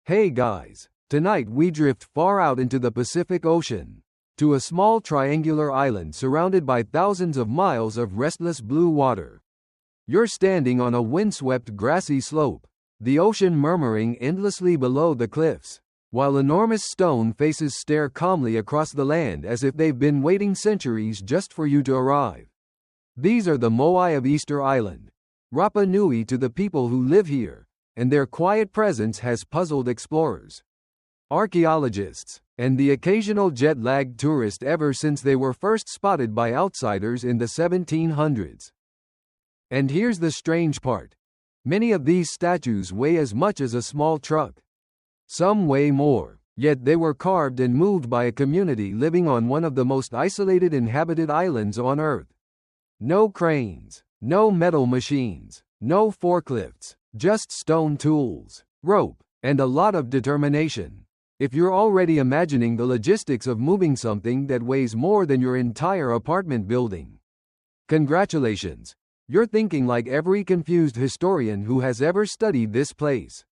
Hey guys, tonight we drift far out into the Pacific Ocean, to a small triangular island surrounded by thousands of miles of restless blue water. You're standing on a windswept grassy slope, the ocean murmuring endlessly below the cliffs, while enormous stone faces stare calmly across the land as if they've been waiting centuries just for you to arrive. These are the Moai of Easter Island, Rapa Nui to the people who live here, and their quiet presence has puzzled explorers, archaeologists, and the occasional jet-lagged tourist ever since they were first spotted by outsiders in the 1700s. And here's the strange part. Many of these statues weigh as much as a small truck. Some weigh more, yet they were carved and moved by a community living on one of the most isolated inhabited islands on Earth. No cranes, no metal machines, no forklifts, just stone tools, rope, and a lot of determination. If you're already imagining the logistics of moving something that weighs more than your entire apartment building, congratulations, you're thinking like every confused historian who has ever studied this place.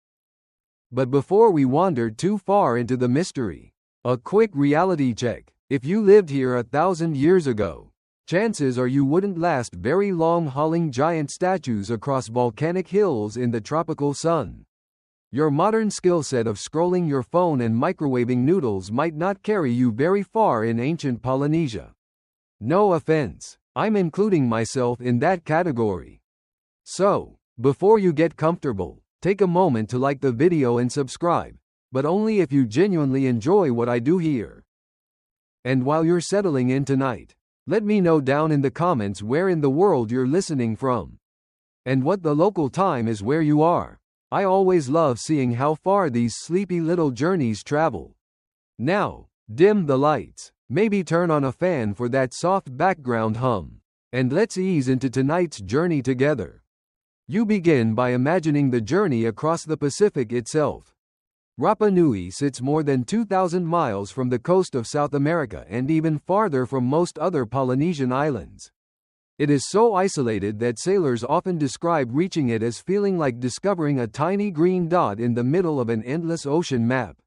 But before we wander too far into the mystery, a quick reality check. If you lived here 1,000 years ago, chances are you wouldn't last very long hauling giant statues across volcanic hills in the tropical sun. Your modern skill set of scrolling your phone and microwaving noodles might not carry you very far in ancient Polynesia. No offense, I'm including myself in that category. So, before you get comfortable, take a moment to like the video and subscribe, but only if you genuinely enjoy what I do here. And while you're settling in tonight, let me know down in the comments where in the world you're listening from, and what the local time is where you are. I always love seeing how far these sleepy little journeys travel. Now, dim the lights, maybe turn on a fan for that soft background hum, and let's ease into tonight's journey together. You begin by imagining the journey across the Pacific itself. Rapa Nui sits more than 2,000 miles from the coast of South America and even farther from most other Polynesian islands. It is so isolated that sailors often describe reaching it as feeling like discovering a tiny green dot in the middle of an endless ocean map.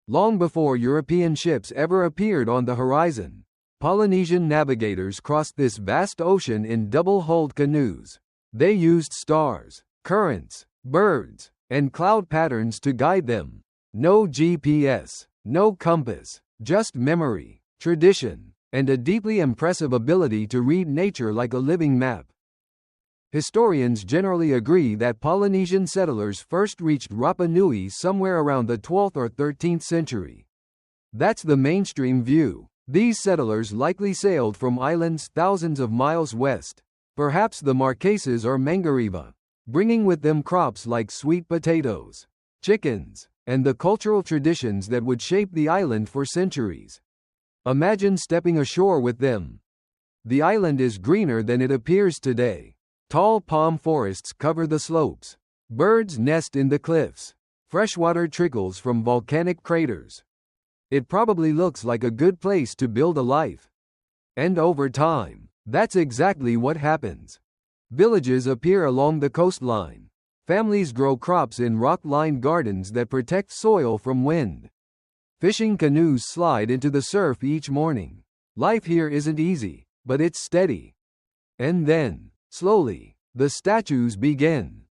Long before European ships ever appeared on the horizon, Polynesian navigators crossed this vast ocean in double-hulled canoes. They used stars, currents, birds, and cloud patterns to guide them. No GPS, no compass, just memory, tradition, and a deeply impressive ability to read nature like a living map. Historians generally agree that Polynesian settlers first reached Rapa Nui somewhere around the 12th or 13th century. That's the mainstream view. These settlers likely sailed from islands thousands of miles west, perhaps the Marquesas or Mangariba, bringing with them crops like sweet potatoes, chickens, and the cultural traditions that would shape the island for centuries. Imagine stepping ashore with them. The island is greener than it appears today. Tall palm forests cover the slopes. Birds nest in the cliffs. Freshwater trickles from volcanic craters. It probably looks like a good place to build a life. And over time, that's exactly what happens. Villages appear along the coastline. Families grow crops in rock-lined gardens that protect soil from wind. Fishing canoes slide into the surf each morning. Life here isn't easy, but it's steady. And then, slowly, the statues begin.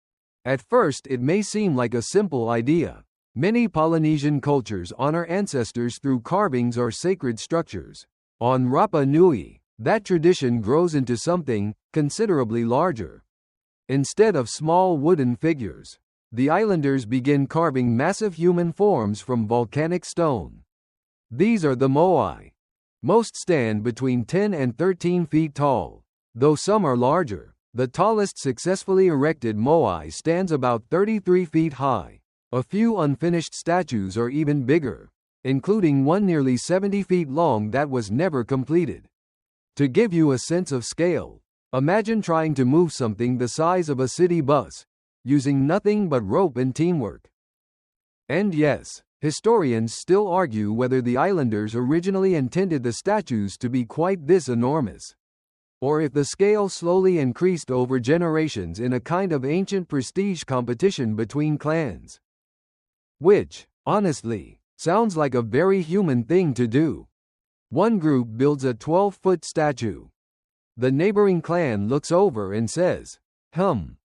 At first it may seem like a simple idea. Many Polynesian cultures honor ancestors through carvings or sacred structures. On Rapa Nui, that tradition grows into something considerably larger. Instead of small wooden figures, the islanders begin carving massive human forms from volcanic stone. These are the Moai. Most stand between 10 and 13 feet tall, though some are larger. The tallest successfully erected Moai stands about 33 feet high. A few unfinished statues are even bigger, including one nearly 70 feet long that was never completed. To give you a sense of scale, imagine trying to move something the size of a city bus, using nothing but rope and teamwork. And yes, historians still argue whether the islanders originally intended the statues to be quite this enormous, or if the scale slowly increased over generations in a kind of ancient prestige competition between clans. Which, honestly, sounds like a very human thing to do. One group builds a 12-foot statue. The neighboring clan looks over and says,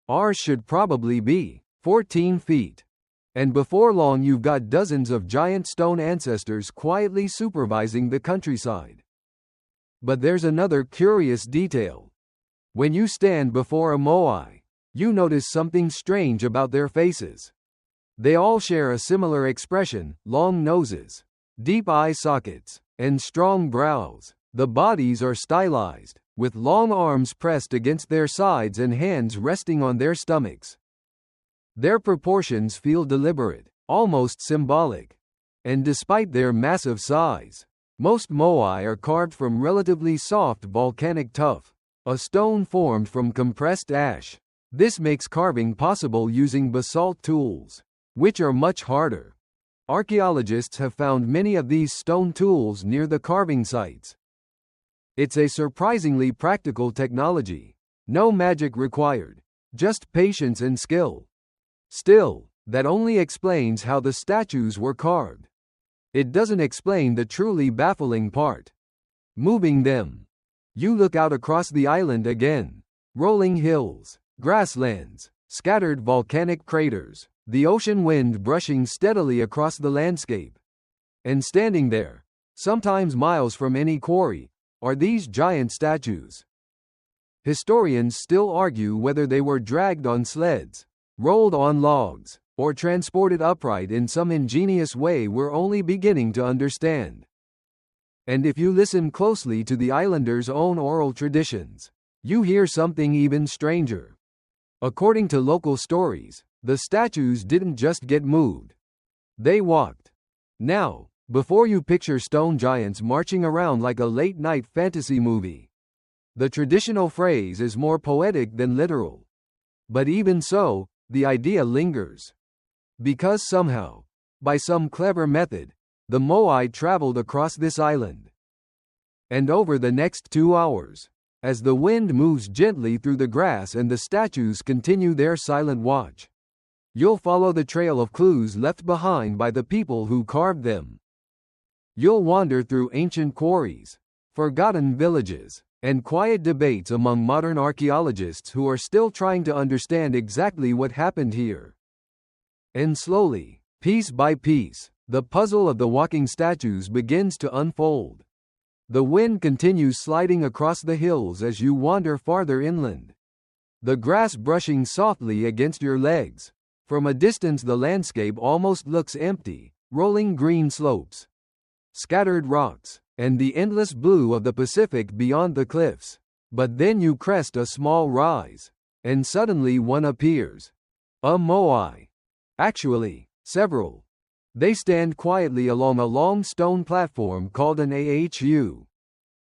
ours should probably be 14 feet. And before long you've got dozens of giant stone ancestors quietly supervising the countryside. But there's another curious detail. When you stand before a Moai, you notice something strange about their faces. They all share a similar expression: long noses, deep eye sockets, and strong brows. The bodies are stylized, with long arms pressed against their sides and hands resting on their stomachs. Their proportions feel deliberate, almost symbolic. And despite their massive size, most Moai are carved from relatively soft volcanic tuff, a stone formed from compressed ash. This makes carving possible using basalt tools, which are much harder. Archaeologists have found many of these stone tools near the carving sites. It's a surprisingly practical technology. No magic required, just patience and skill. Still, that only explains how the statues were carved. It doesn't explain the truly baffling part: moving them. You look out across the island again. Rolling hills, grasslands, scattered volcanic craters, the ocean wind brushing steadily across the landscape. And standing there, sometimes miles from any quarry, are these giant statues. Historians still argue whether they were dragged on sleds, rolled on logs, or transported upright in some ingenious way we're only beginning to understand. And if you listen closely to the islanders' own oral traditions, you hear something even stranger. According to local stories, the statues didn't just get moved. They walked. Now, before you picture stone giants marching around like a late-night fantasy movie. The traditional phrase is more poetic than literal. But even so, the idea lingers. Because somehow, by some clever method, the Moai traveled across this island. And over the next 2 hours, as the wind moves gently through the grass and the statues continue their silent watch, you'll follow the trail of clues left behind by the people who carved them. You'll wander through ancient quarries, forgotten villages, and quiet debates among modern archaeologists who are still trying to understand exactly what happened here. And slowly, piece by piece, the puzzle of the walking statues begins to unfold. The wind continues sliding across the hills as you wander farther inland. The grass brushing softly against your legs. From a distance the landscape almost looks empty: rolling green slopes, scattered rocks, and the endless blue of the Pacific beyond the cliffs. But then you crest a small rise, and suddenly one appears. A Moai. Actually, several. They stand quietly along a long stone platform called an ahu.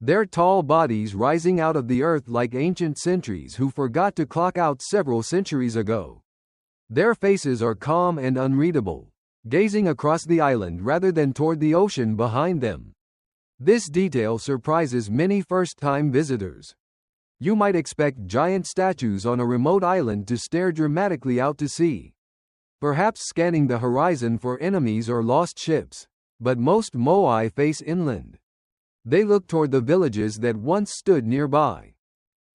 Their tall bodies rising out of the earth like ancient sentries who forgot to clock out several centuries ago. Their faces are calm and unreadable, gazing across the island rather than toward the ocean behind them. This detail surprises many first-time visitors. You might expect giant statues on a remote island to stare dramatically out to sea, perhaps scanning the horizon for enemies or lost ships. But most Moai face inland. They look toward the villages that once stood nearby.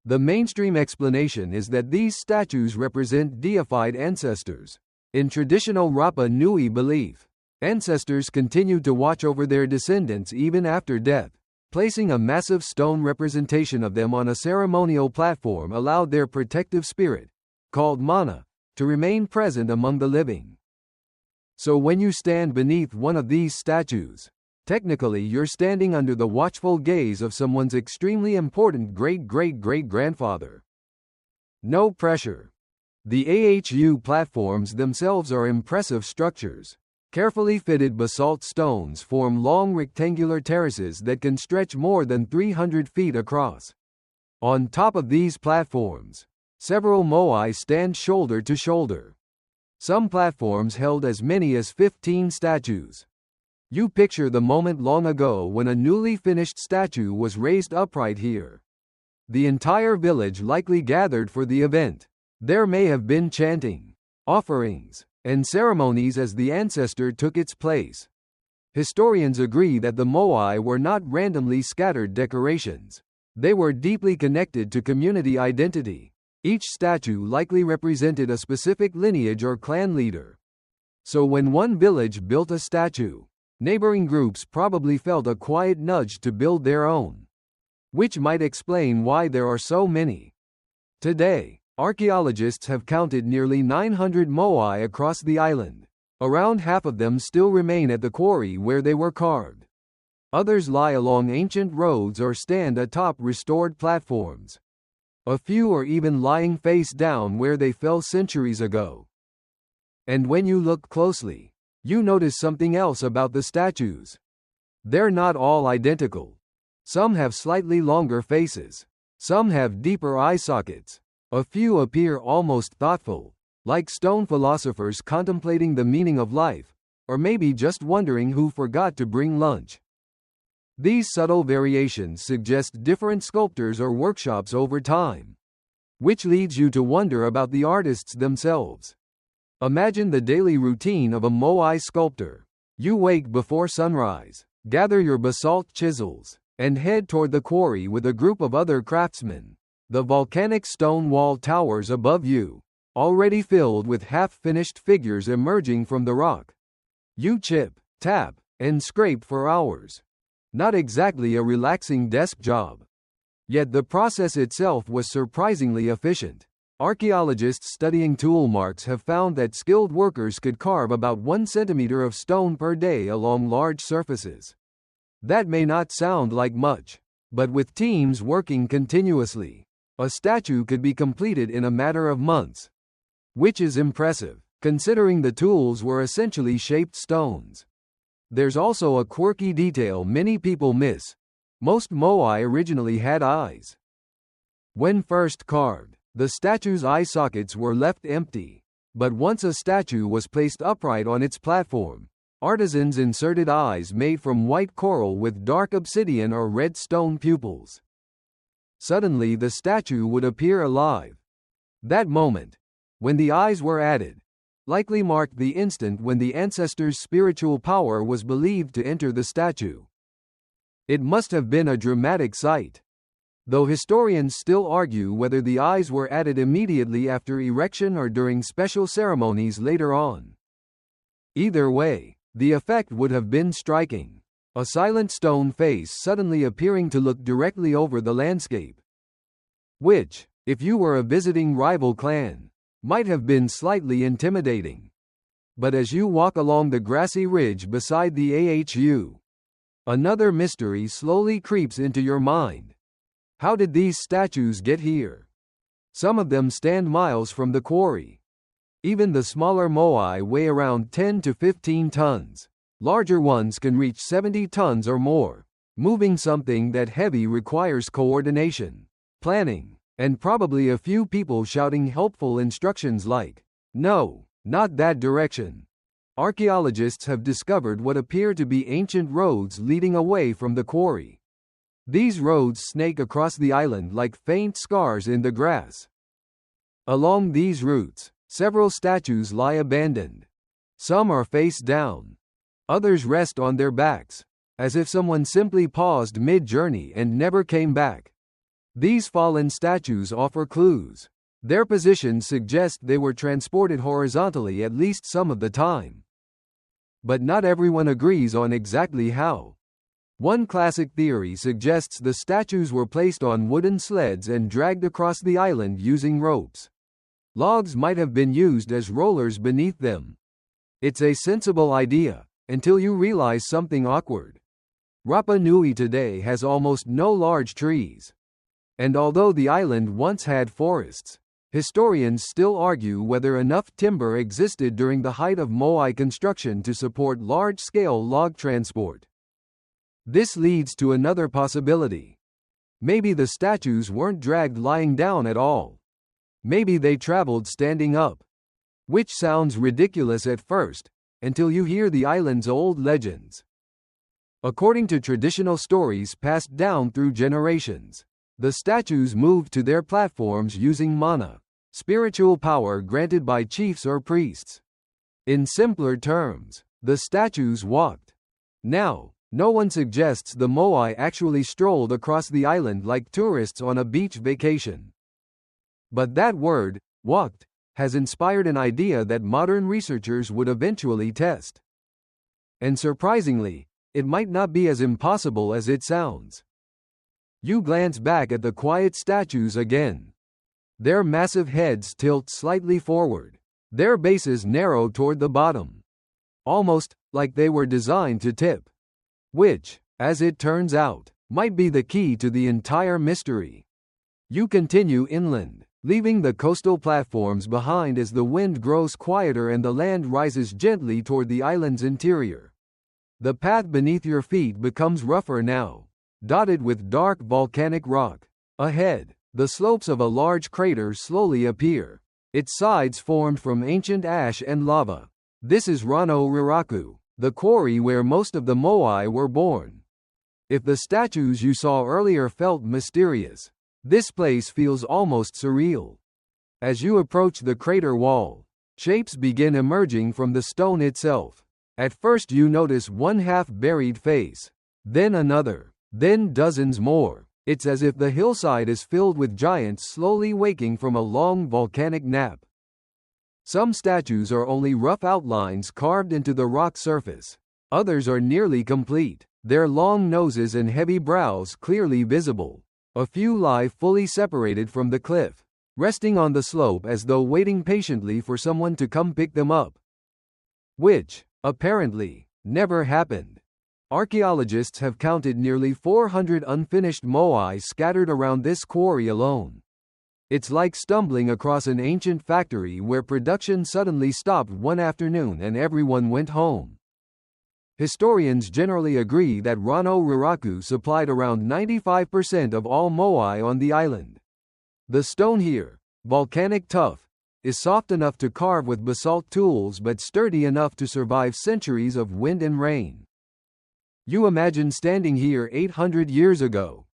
The mainstream explanation is that these statues represent deified ancestors. In traditional Rapa Nui belief, ancestors continued to watch over their descendants even after death. Placing a massive stone representation of them on a ceremonial platform allowed their protective spirit, called mana, to remain present among the living. So when you stand beneath one of these statues, technically you're standing under the watchful gaze of someone's extremely important great-great-great-grandfather. No pressure. The AHU platforms themselves are impressive structures. Carefully fitted basalt stones form long rectangular terraces that can stretch more than 300 feet across. On top of these platforms, several Moai stand shoulder to shoulder. Some platforms held as many as 15 statues. You picture the moment long ago when a newly finished statue was raised upright here. The entire village likely gathered for the event. There may have been chanting, offerings, and ceremonies as the ancestor took its place. Historians agree that the Moai were not randomly scattered decorations. They were deeply connected to community identity. Each statue likely represented a specific lineage or clan leader. So when one village built a statue, neighboring groups probably felt a quiet nudge to build their own. Which might explain why there are so many. Today, archaeologists have counted nearly 900 Moai across the island. Around half of them still remain at the quarry where they were carved. Others lie along ancient roads or stand atop restored platforms. A few are even lying face down where they fell centuries ago. And when you look closely, you notice something else about the statues. They're not all identical. Some have slightly longer faces. Some have deeper eye sockets. A few appear almost thoughtful, like stone philosophers contemplating the meaning of life, or maybe just wondering who forgot to bring lunch. These subtle variations suggest different sculptors or workshops over time, which leads you to wonder about the artists themselves. Imagine the daily routine of a Moai sculptor. You wake before sunrise, gather your basalt chisels, and head toward the quarry with a group of other craftsmen. The volcanic stone wall towers above you, already filled with half-finished figures emerging from the rock. You chip, tap, and scrape for hours. Not exactly a relaxing desk job. Yet the process itself was surprisingly efficient. Archaeologists studying tool marks have found that skilled workers could carve about 1 centimeter of stone per day along large surfaces. That may not sound like much, but with teams working continuously, a statue could be completed in a matter of months. Which is impressive, considering the tools were essentially shaped stones. There's also a quirky detail many people miss. Most Moai originally had eyes. When first carved, the statue's eye sockets were left empty. But once a statue was placed upright on its platform, artisans inserted eyes made from white coral with dark obsidian or red stone pupils. Suddenly the statue would appear alive. That moment, when the eyes were added, likely marked the instant when the ancestor's spiritual power was believed to enter the statue. It must have been a dramatic sight. Though historians still argue whether the eyes were added immediately after erection or during special ceremonies later on. Either way, the effect would have been striking. A silent stone face suddenly appearing to look directly over the landscape. Which, if you were a visiting rival clan, might have been slightly intimidating. But as you walk along the grassy ridge beside the AHU, another mystery slowly creeps into your mind. How did these statues get here? Some of them stand miles from the quarry. Even the smaller Moai weigh around 10 to 15 tons. Larger ones can reach 70 tons or more. Moving something that heavy requires coordination, planning, and probably a few people shouting helpful instructions like, "No, not that direction." Archaeologists have discovered what appear to be ancient roads leading away from the quarry. These roads snake across the island like faint scars in the grass. Along these routes, several statues lie abandoned. Some are face down. Others rest on their backs, as if someone simply paused mid-journey and never came back. These fallen statues offer clues. Their positions suggest they were transported horizontally at least some of the time. But not everyone agrees on exactly how. One classic theory suggests the statues were placed on wooden sleds and dragged across the island using ropes. Logs might have been used as rollers beneath them. It's a sensible idea, until you realize something awkward. Rapa Nui today has almost no large trees. And although the island once had forests, historians still argue whether enough timber existed during the height of Moai construction to support large-scale log transport. This leads to another possibility. Maybe the statues weren't dragged lying down at all. Maybe they traveled standing up. Which sounds ridiculous at first, until you hear the island's old legends. According to traditional stories passed down through generations, the statues moved to their platforms using mana, spiritual power granted by chiefs or priests. In simpler terms, the statues walked. Now, no one suggests the Moai actually strolled across the island like tourists on a beach vacation. But that word, walked, has inspired an idea that modern researchers would eventually test. And surprisingly, it might not be as impossible as it sounds. You glance back at the quiet statues again. Their massive heads tilt slightly forward, their bases narrow toward the bottom. Almost like they were designed to tip. Which, as it turns out, might be the key to the entire mystery. You continue inland, leaving the coastal platforms behind as the wind grows quieter and the land rises gently toward the island's interior. The path beneath your feet becomes rougher now, dotted with dark volcanic rock. Ahead, the slopes of a large crater slowly appear, its sides formed from ancient ash and lava. This is Rano Riraku, the quarry where most of the Moai were born. If the statues you saw earlier felt mysterious, this place feels almost surreal. As you approach the crater wall, shapes begin emerging from the stone itself. At first you notice one half-buried face, then another, then dozens more. It's as if the hillside is filled with giants slowly waking from a long volcanic nap. Some statues are only rough outlines carved into the rock surface. Others are nearly complete, their long noses and heavy brows clearly visible. A few lie fully separated from the cliff, resting on the slope as though waiting patiently for someone to come pick them up. Which, apparently, never happened. Archaeologists have counted nearly 400 unfinished Moai scattered around this quarry alone. It's like stumbling across an ancient factory where production suddenly stopped one afternoon and everyone went home. Historians generally agree that Rano Riraku supplied around 95% of all Moai on the island. The stone here, volcanic tough, is soft enough to carve with basalt tools but sturdy enough to survive centuries of wind and rain. You imagine standing here 800 years ago.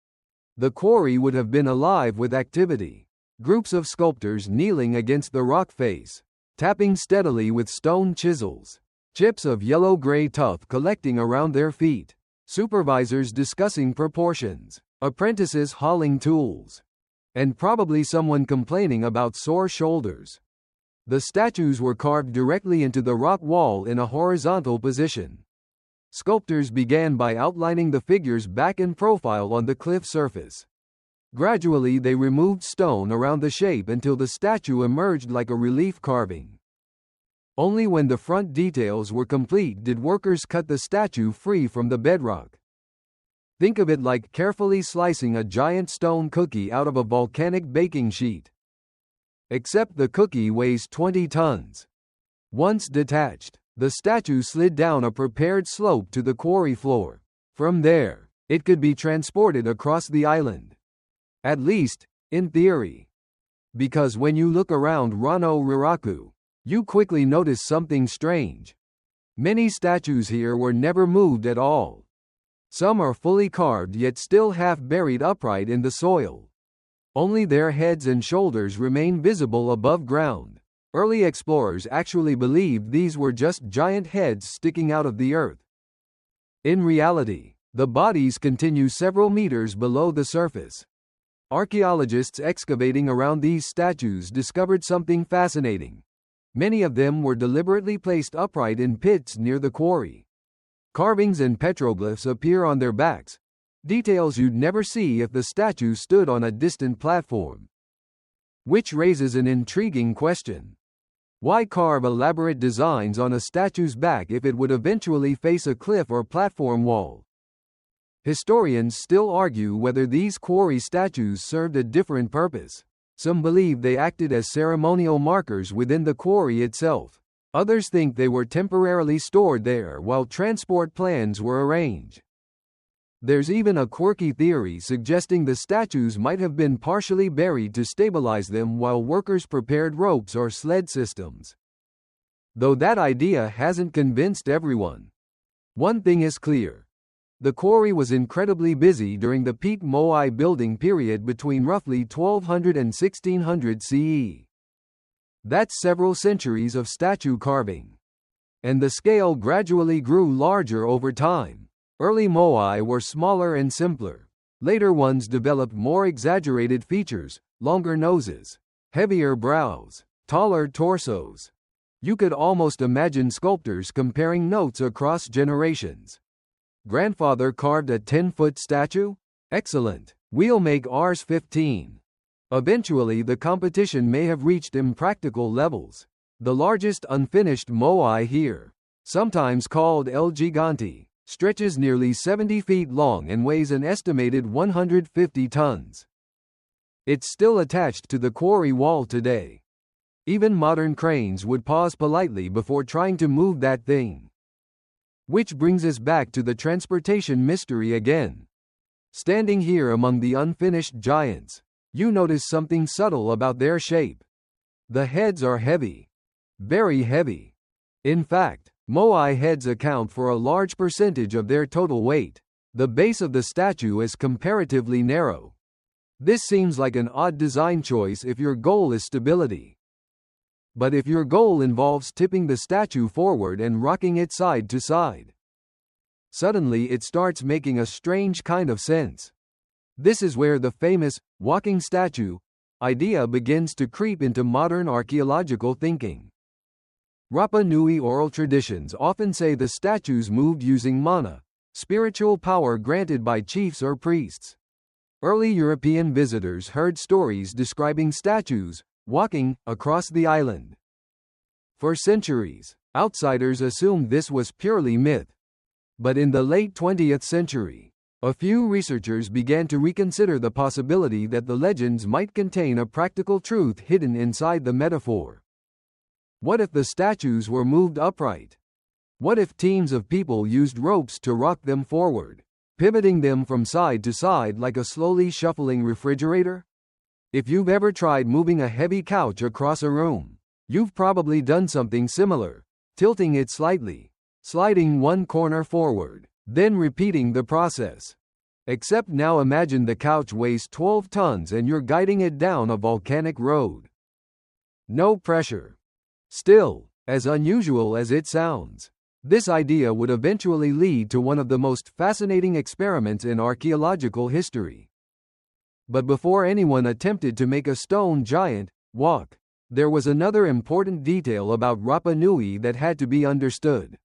The quarry would have been alive with activity. Groups of sculptors kneeling against the rock face, tapping steadily with stone chisels, chips of yellow-gray tuff collecting around their feet, supervisors discussing proportions, apprentices hauling tools, and probably someone complaining about sore shoulders. The statues were carved directly into the rock wall in a horizontal position. Sculptors began by outlining the figures back in profile on the cliff surface. Gradually they removed stone around the shape until the statue emerged like a relief carving. Only when the front details were complete did workers cut the statue free from the bedrock. Think of it like carefully slicing a giant stone cookie out of a volcanic baking sheet. Except the cookie weighs 20 tons. Once detached, the statue slid down a prepared slope to the quarry floor. From there, it could be transported across the island. At least, in theory. Because when you look around Rano Riraku, you quickly notice something strange. Many statues here were never moved at all. Some are fully carved yet still half buried upright in the soil. Only their heads and shoulders remain visible above ground. Early explorers actually believed these were just giant heads sticking out of the earth. In reality, the bodies continue several meters below the surface. Archaeologists excavating around these statues discovered something fascinating. Many of them were deliberately placed upright in pits near the quarry. Carvings and petroglyphs appear on their backs, details you'd never see if the statue stood on a distant platform. Which raises an intriguing question. Why carve elaborate designs on a statue's back if it would eventually face a cliff or platform wall? Historians still argue whether these quarry statues served a different purpose. Some believe they acted as ceremonial markers within the quarry itself. Others think they were temporarily stored there while transport plans were arranged. There's even a quirky theory suggesting the statues might have been partially buried to stabilize them while workers prepared ropes or sled systems. Though that idea hasn't convinced everyone. One thing is clear. The quarry was incredibly busy during the peak Moai building period between roughly 1200 and 1600 CE. That's several centuries of statue carving. and the scale gradually grew larger over time. Early Moai were smaller and simpler. Later ones developed more exaggerated features, longer noses, heavier brows, taller torsos. You could almost imagine sculptors comparing notes across generations. Grandfather carved a 10-foot statue? Excellent. We'll make ours 15. Eventually the competition may have reached impractical levels. The largest unfinished Moai here, sometimes called El Gigante, stretches nearly 70 feet long and weighs an estimated 150 tons. It's still attached to the quarry wall today. Even modern cranes would pause politely before trying to move that thing. Which brings us back to the transportation mystery again. Standing here among the unfinished giants, you notice something subtle about their shape. The heads are heavy. Very heavy. In fact, Moai heads account for a large percentage of their total weight. The base of the statue is comparatively narrow. This seems like an odd design choice if your goal is stability. But if your goal involves tipping the statue forward and rocking it side to side, suddenly it starts making a strange kind of sense. This is where the famous walking statue idea begins to creep into modern archaeological thinking. Rapa Nui oral traditions often say the statues moved using mana, spiritual power granted by chiefs or priests. Early European visitors heard stories describing statues walking across the island. For centuries, outsiders assumed this was purely myth. But in the late 20th century, a few researchers began to reconsider the possibility that the legends might contain a practical truth hidden inside the metaphor. What if the statues were moved upright? What if teams of people used ropes to rock them forward, pivoting them from side to side like a slowly shuffling refrigerator? If you've ever tried moving a heavy couch across a room, you've probably done something similar, tilting it slightly, sliding one corner forward, then repeating the process. Except now imagine the couch weighs 12 tons and you're guiding it down a volcanic road. No pressure. Still, as unusual as it sounds, this idea would eventually lead to one of the most fascinating experiments in archaeological history. But before anyone attempted to make a stone giant walk, there was another important detail about Rapa Nui that had to be understood.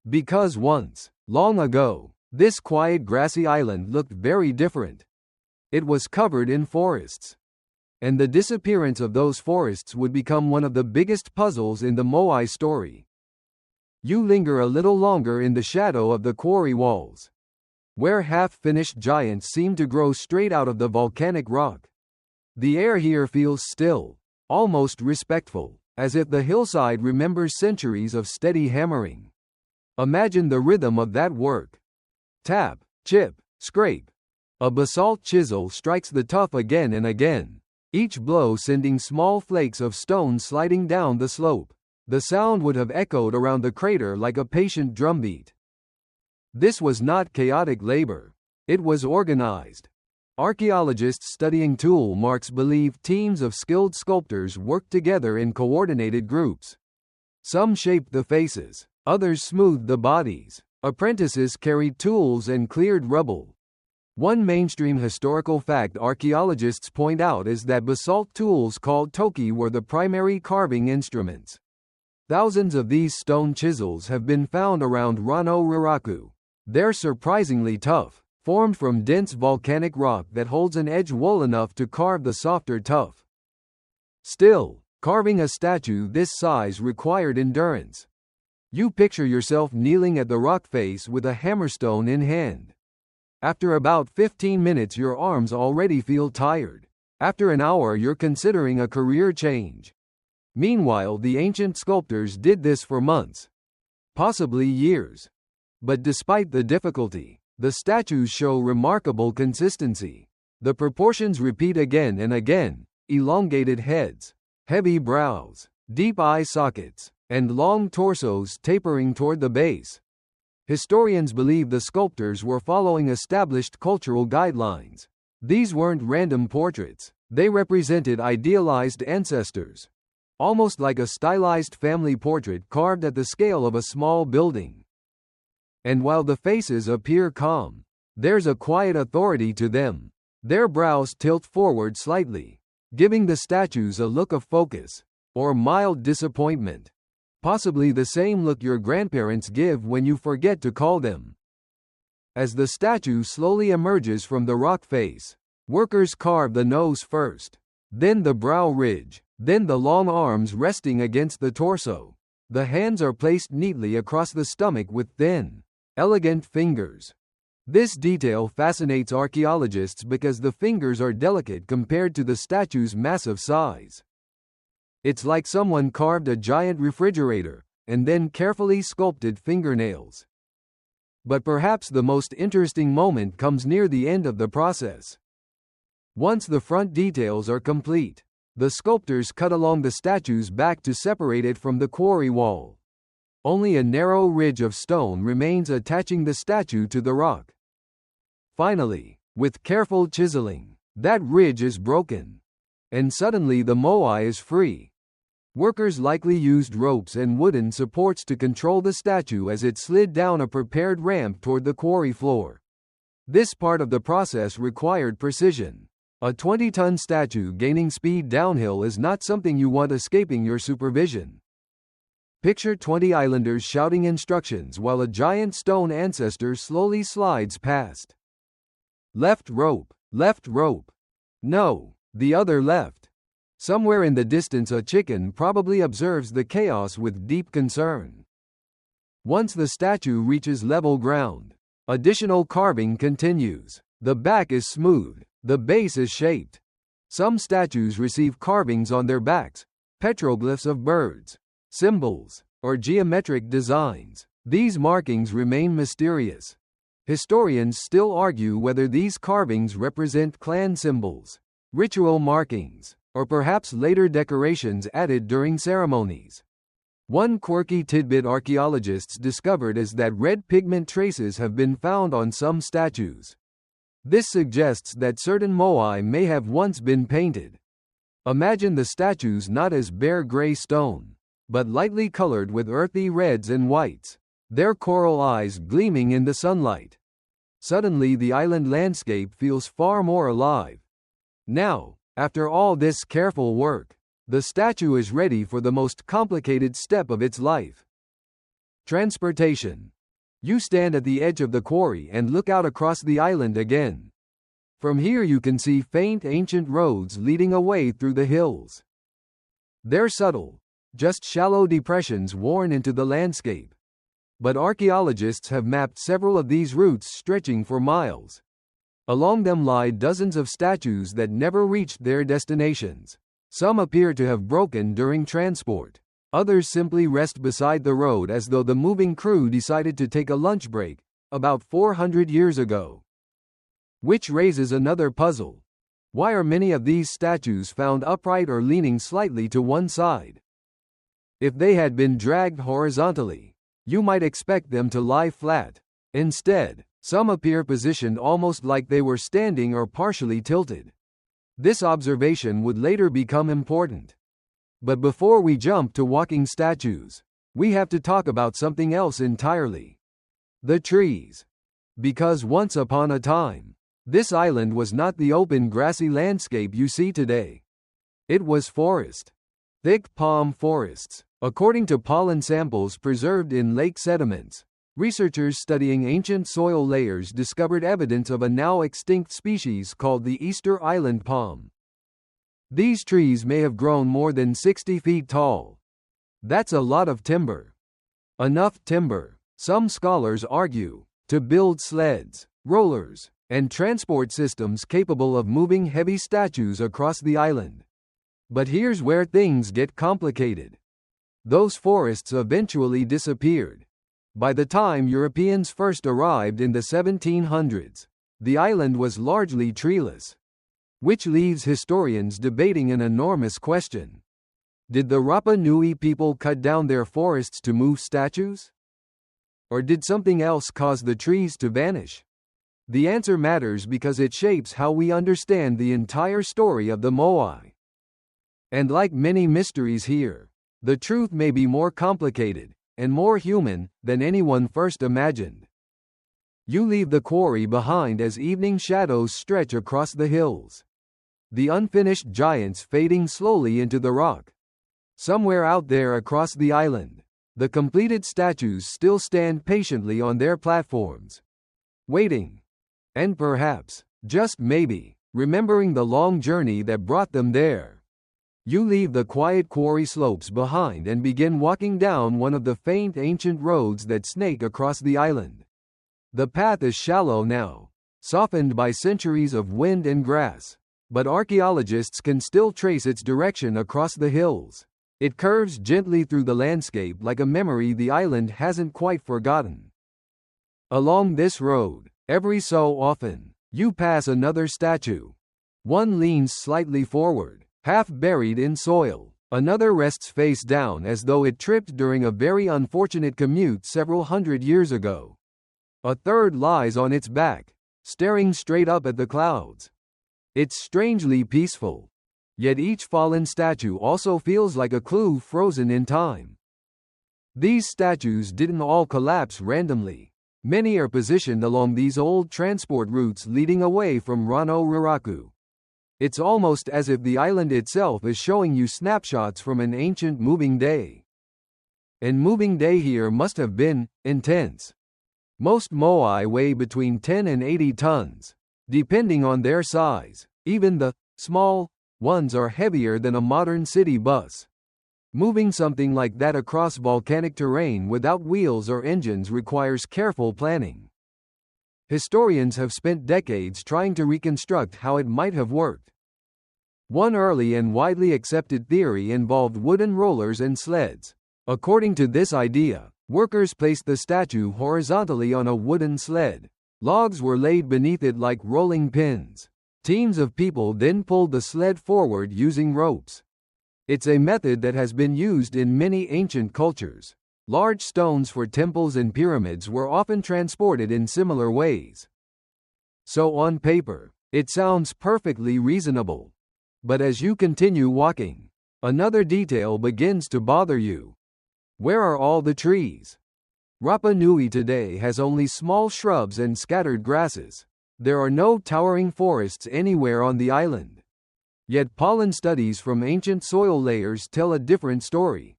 Because once, long ago, this quiet grassy island looked very different. It was covered in forests. And the disappearance of those forests would become one of the biggest puzzles in the Moai story. You linger a little longer in the shadow of the quarry walls, where half-finished giants seem to grow straight out of the volcanic rock. The air here feels still, almost respectful, as if the hillside remembers centuries of steady hammering. Imagine the rhythm of that work. Tap, chip, scrape. A basalt chisel strikes the tuff again and again, each blow sending small flakes of stone sliding down the slope. The sound would have echoed around the crater like a patient drumbeat. This was not chaotic labor. It was organized. Archaeologists studying tool marks believe teams of skilled sculptors worked together in coordinated groups. Some shaped the faces, others smoothed the bodies. Apprentices carried tools and cleared rubble. One mainstream historical fact archaeologists point out is that basalt tools called toki were the primary carving instruments. Thousands of these stone chisels have been found around Rano Raraku. They're surprisingly tough, formed from dense volcanic rock that holds an edge wool enough to carve the softer tuff. Still, carving a statue this size required endurance. You picture yourself kneeling at the rock face with a hammerstone in hand. After about 15 minutes your arms already feel tired. After an hour you're considering a career change. Meanwhile the ancient sculptors did this for months. Possibly years. But despite the difficulty, the statues show remarkable consistency. The proportions repeat again and again: elongated heads, heavy brows, deep eye sockets, and long torsos tapering toward the base. Historians believe the sculptors were following established cultural guidelines. These weren't random portraits, they represented idealized ancestors. almost like a stylized family portrait carved at the scale of a small building. And while the faces appear calm, there's a quiet authority to them. Their brows tilt forward slightly, giving the statues a look of focus, or mild disappointment. Possibly the same look your grandparents give when you forget to call them. As the statue slowly emerges from the rock face, workers carve the nose first, then the brow ridge, then the long arms resting against the torso. The hands are placed neatly across the stomach with thin, elegant fingers. This detail fascinates archaeologists because the fingers are delicate compared to the statue's massive size. It's like someone carved a giant refrigerator, and then carefully sculpted fingernails. But perhaps the most interesting moment comes near the end of the process. Once the front details are complete, the sculptors cut along the statue's back to separate it from the quarry wall. Only a narrow ridge of stone remains attaching the statue to the rock. Finally, with careful chiseling, that ridge is broken, and suddenly the moai is free. Workers likely used ropes and wooden supports to control the statue as it slid down a prepared ramp toward the quarry floor. This part of the process required precision. A 20-ton statue gaining speed downhill is not something you want escaping your supervision. Picture 20 islanders shouting instructions while a giant stone ancestor slowly slides past. Left rope, left rope. No, the other left. Somewhere in the distance a chicken probably observes the chaos with deep concern. Once the statue reaches level ground, additional carving continues. The back is smooth, the base is shaped. Some statues receive carvings on their backs, petroglyphs of birds, symbols, or geometric designs. These markings remain mysterious. Historians still argue whether these carvings represent clan symbols, ritual markings, or perhaps later decorations added during ceremonies. One quirky tidbit archaeologists discovered is that red pigment traces have been found on some statues. This suggests that certain moai may have once been painted. Imagine the statues not as bare gray stone, but lightly colored with earthy reds and whites, their coral eyes gleaming in the sunlight. Suddenly the island landscape feels far more alive. Now, after all this careful work, the statue is ready for the most complicated step of its life. Transportation. You stand at the edge of the quarry and look out across the island again. From here you can see faint ancient roads leading away through the hills. They're subtle, just shallow depressions worn into the landscape. But archaeologists have mapped several of these routes stretching for miles. Along them lie dozens of statues that never reached their destinations. Some appear to have broken during transport. Others simply rest beside the road as though the moving crew decided to take a lunch break, about 400 years ago. Which raises another puzzle. Why are many of these statues found upright or leaning slightly to one side? If they had been dragged horizontally, you might expect them to lie flat. Instead, some appear positioned almost like they were standing or partially tilted. This observation would later become important. But before we jump to walking statues, we have to talk about something else entirely. The trees. Because once upon a time, this island was not the open grassy landscape you see today. It was forest. Thick palm forests. According to pollen samples preserved in lake sediments, researchers studying ancient soil layers discovered evidence of a now extinct species called the Easter Island palm. These trees may have grown more than 60 feet tall. That's a lot of timber. Enough timber, some scholars argue, to build sleds, rollers, and transport systems capable of moving heavy statues across the island. But here's where things get complicated. Those forests eventually disappeared. By the time Europeans first arrived in the 1700s, the island was largely treeless. Which leaves historians debating an enormous question. Did the Rapa Nui people cut down their forests to move statues? Or did something else cause the trees to vanish? The answer matters because it shapes how we understand the entire story of the Moai. And like many mysteries here, the truth may be more complicated, and more human, than anyone first imagined. You leave the quarry behind as evening shadows stretch across the hills. The unfinished giants fading slowly into the rock. Somewhere out there across the island, the completed statues still stand patiently on their platforms, waiting. And perhaps, just maybe, remembering the long journey that brought them there. You leave the quiet quarry slopes behind and begin walking down one of the faint ancient roads that snake across the island. The path is shallow now, softened by centuries of wind and grass, but archaeologists can still trace its direction across the hills. It curves gently through the landscape like a memory the island hasn't quite forgotten. Along this road, every so often, you pass another statue. One leans slightly forward, half buried in soil. Another rests face down as though it tripped during a very unfortunate commute several hundred years ago. A third lies on its back, staring straight up at the clouds. It's strangely peaceful. Yet each fallen statue also feels like a clue frozen in time. These statues didn't all collapse randomly. Many are positioned along these old transport routes leading away from Rano Raraku. It's almost as if the island itself is showing you snapshots from an ancient moving day. And moving day here must have been intense. Most moai weigh between 10 and 80 tons, depending on their size. Even the small ones are heavier than a modern city bus. Moving something like that across volcanic terrain without wheels or engines requires careful planning. Historians have spent decades trying to reconstruct how it might have worked. One early and widely accepted theory involved wooden rollers and sleds. According to this idea, workers placed the statue horizontally on a wooden sled. Logs were laid beneath it like rolling pins. Teams of people then pulled the sled forward using ropes. It's a method that has been used in many ancient cultures. Large stones for temples and pyramids were often transported in similar ways. So on paper, it sounds perfectly reasonable. But as you continue walking, another detail begins to bother you. Where are all the trees? Rapa Nui today has only small shrubs and scattered grasses. There are no towering forests anywhere on the island. Yet pollen studies from ancient soil layers tell a different story.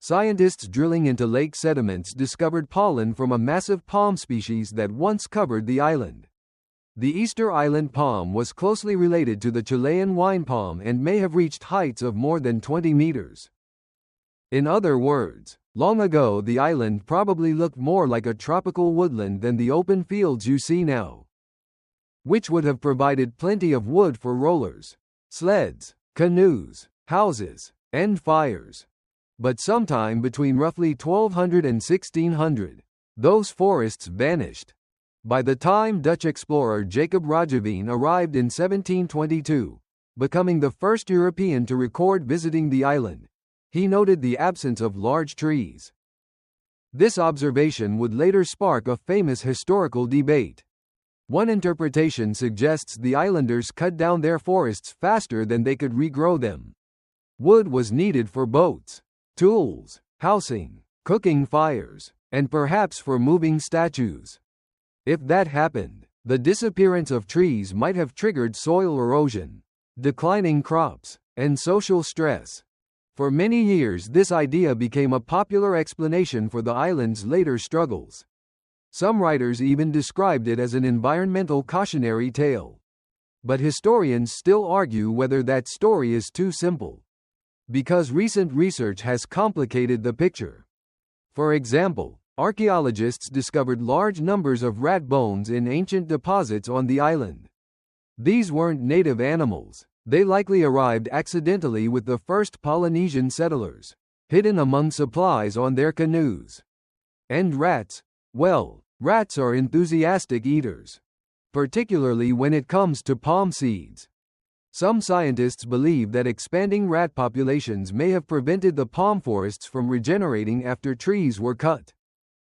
Scientists drilling into lake sediments discovered pollen from a massive palm species that once covered the island. The Easter Island palm was closely related to the Chilean wine palm and may have reached heights of more than 20 meters. In other words, long ago the island probably looked more like a tropical woodland than the open fields you see now, which would have provided plenty of wood for rollers, sleds, canoes, houses, and fires. But sometime between roughly 1200 and 1600, those forests vanished. By the time Dutch explorer Jacob Rogeveen arrived in 1722, becoming the first European to record visiting the island, he noted the absence of large trees. This observation would later spark a famous historical debate. One interpretation suggests the islanders cut down their forests faster than they could regrow them. Wood was needed for boats, tools, housing, cooking fires, and perhaps for moving statues. If that happened, the disappearance of trees might have triggered soil erosion, declining crops, and social stress. For many years this idea became a popular explanation for the island's later struggles. Some writers even described it as an environmental cautionary tale. But historians still argue whether that story is too simple, because recent research has complicated the picture. For example, archaeologists discovered large numbers of rat bones in ancient deposits on the island. These weren't native animals. They likely arrived accidentally with the first Polynesian settlers, hidden among supplies on their canoes. And rats? Well, rats are enthusiastic eaters, particularly when it comes to palm seeds. Some scientists believe that expanding rat populations may have prevented the palm forests from regenerating after trees were cut.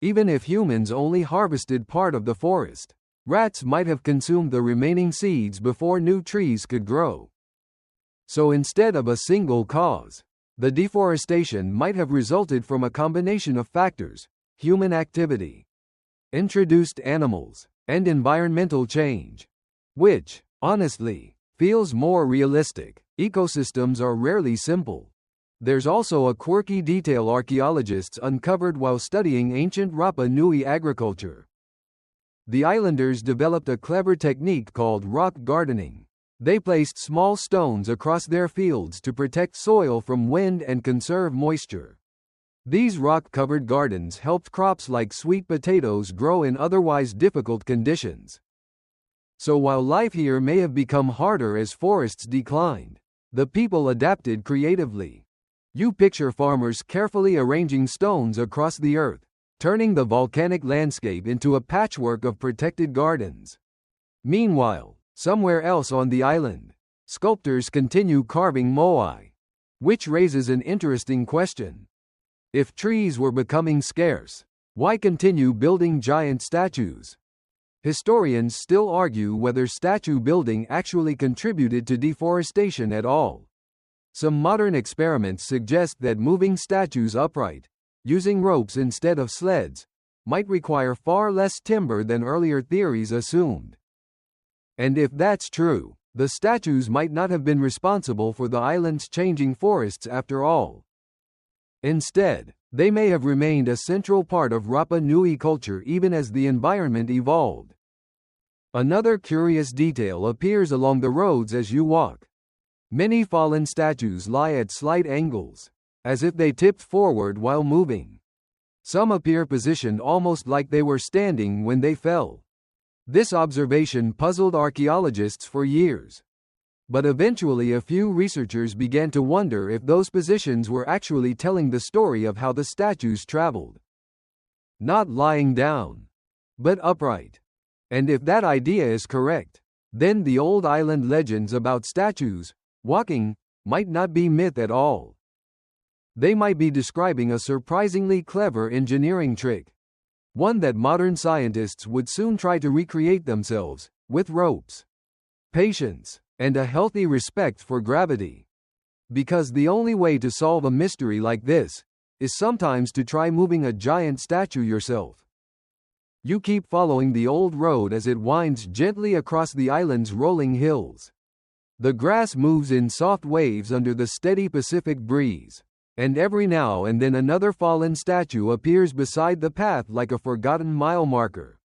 Even if humans only harvested part of the forest, rats might have consumed the remaining seeds before new trees could grow. So instead of a single cause, the deforestation might have resulted from a combination of factors: human activity, introduced animals, and environmental change. Which, honestly, feels more realistic. Ecosystems are rarely simple. There's also a quirky detail archaeologists uncovered while studying ancient Rapa Nui agriculture. The islanders developed a clever technique called rock gardening. They placed small stones across their fields to protect soil from wind and conserve moisture. These rock-covered gardens helped crops like sweet potatoes grow in otherwise difficult conditions. So while life here may have become harder as forests declined, the people adapted creatively. You picture farmers carefully arranging stones across the earth, turning the volcanic landscape into a patchwork of protected gardens. Meanwhile, somewhere else on the island, sculptors continue carving moai. Which raises an interesting question. If trees were becoming scarce, why continue building giant statues? Historians still argue whether statue building actually contributed to deforestation at all. Some modern experiments suggest that moving statues upright, using ropes instead of sleds, might require far less timber than earlier theories assumed. And if that's true, the statues might not have been responsible for the island's changing forests after all. Instead, they may have remained a central part of Rapa Nui culture even as the environment evolved. Another curious detail appears along the roads as you walk. Many fallen statues lie at slight angles, as if they tipped forward while moving. Some appear positioned almost like they were standing when they fell. This observation puzzled archaeologists for years. But eventually a few researchers began to wonder if those positions were actually telling the story of how the statues traveled. Not lying down, but upright. And if that idea is correct, then the old island legends about statues walking might not be myth at all. They might be describing a surprisingly clever engineering trick, one that modern scientists would soon try to recreate themselves, with ropes, patience, and a healthy respect for gravity. Because the only way to solve a mystery like this is sometimes to try moving a giant statue yourself. You keep following the old road as it winds gently across the island's rolling hills. The grass moves in soft waves under the steady Pacific breeze, and every now and then another fallen statue appears beside the path like a forgotten mile marker.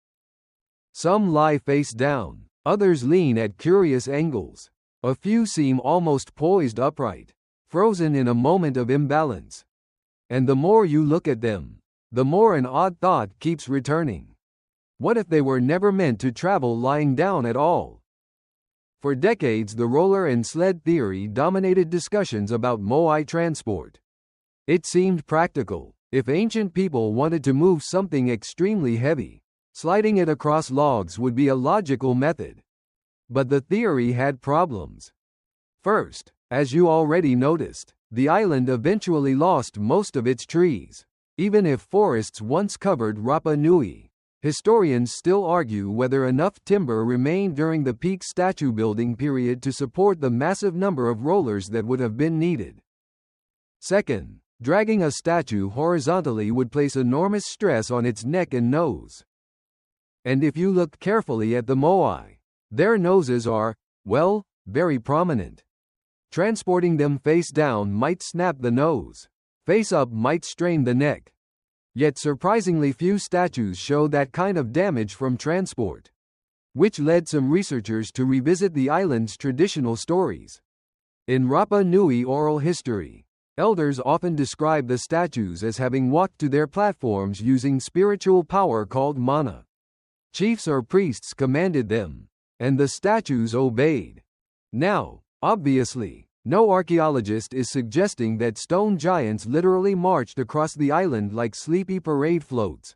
Some lie face down, others lean at curious angles. A few seem almost poised upright, frozen in a moment of imbalance. And the more you look at them, the more an odd thought keeps returning. What if they were never meant to travel lying down at all? For decades the roller and sled theory dominated discussions about moai transport. It seemed practical. If ancient people wanted to move something extremely heavy, sliding it across logs would be a logical method. But the theory had problems. First, as you already noticed, the island eventually lost most of its trees. Even if forests once covered Rapa Nui, historians still argue whether enough timber remained during the peak statue building period to support the massive number of rollers that would have been needed. Second, dragging a statue horizontally would place enormous stress on its neck and nose. And if you look carefully at the moai, their noses are, well, very prominent. Transporting them face down might snap the nose. Face up might strain the neck. Yet surprisingly few statues show that kind of damage from transport, which led some researchers to revisit the island's traditional stories. In Rapa Nui oral history, elders often describe the statues as having walked to their platforms using spiritual power called mana. Chiefs or priests commanded them, and the statues obeyed. Now, obviously, no archaeologist is suggesting that stone giants literally marched across the island like sleepy parade floats.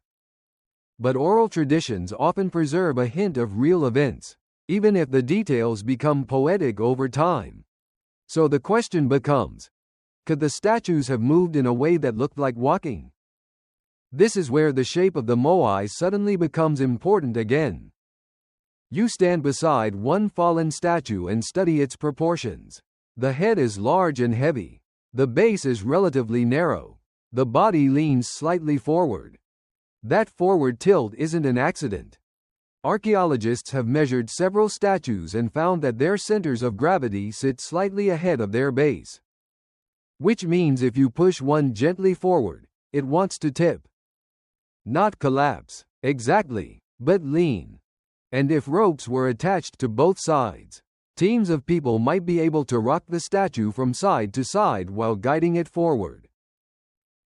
But oral traditions often preserve a hint of real events, even if the details become poetic over time. So the question becomes, could the statues have moved in a way that looked like walking? This is where the shape of the moai suddenly becomes important again. You stand beside one fallen statue and study its proportions. The head is large and heavy. The base is relatively narrow. The body leans slightly forward. That forward tilt isn't an accident. Archaeologists have measured several statues and found that their centers of gravity sit slightly ahead of their base. Which means if you push one gently forward, it wants to tip. Not collapse, exactly, but lean. And if ropes were attached to both sides, teams of people might be able to rock the statue from side to side while guiding it forward.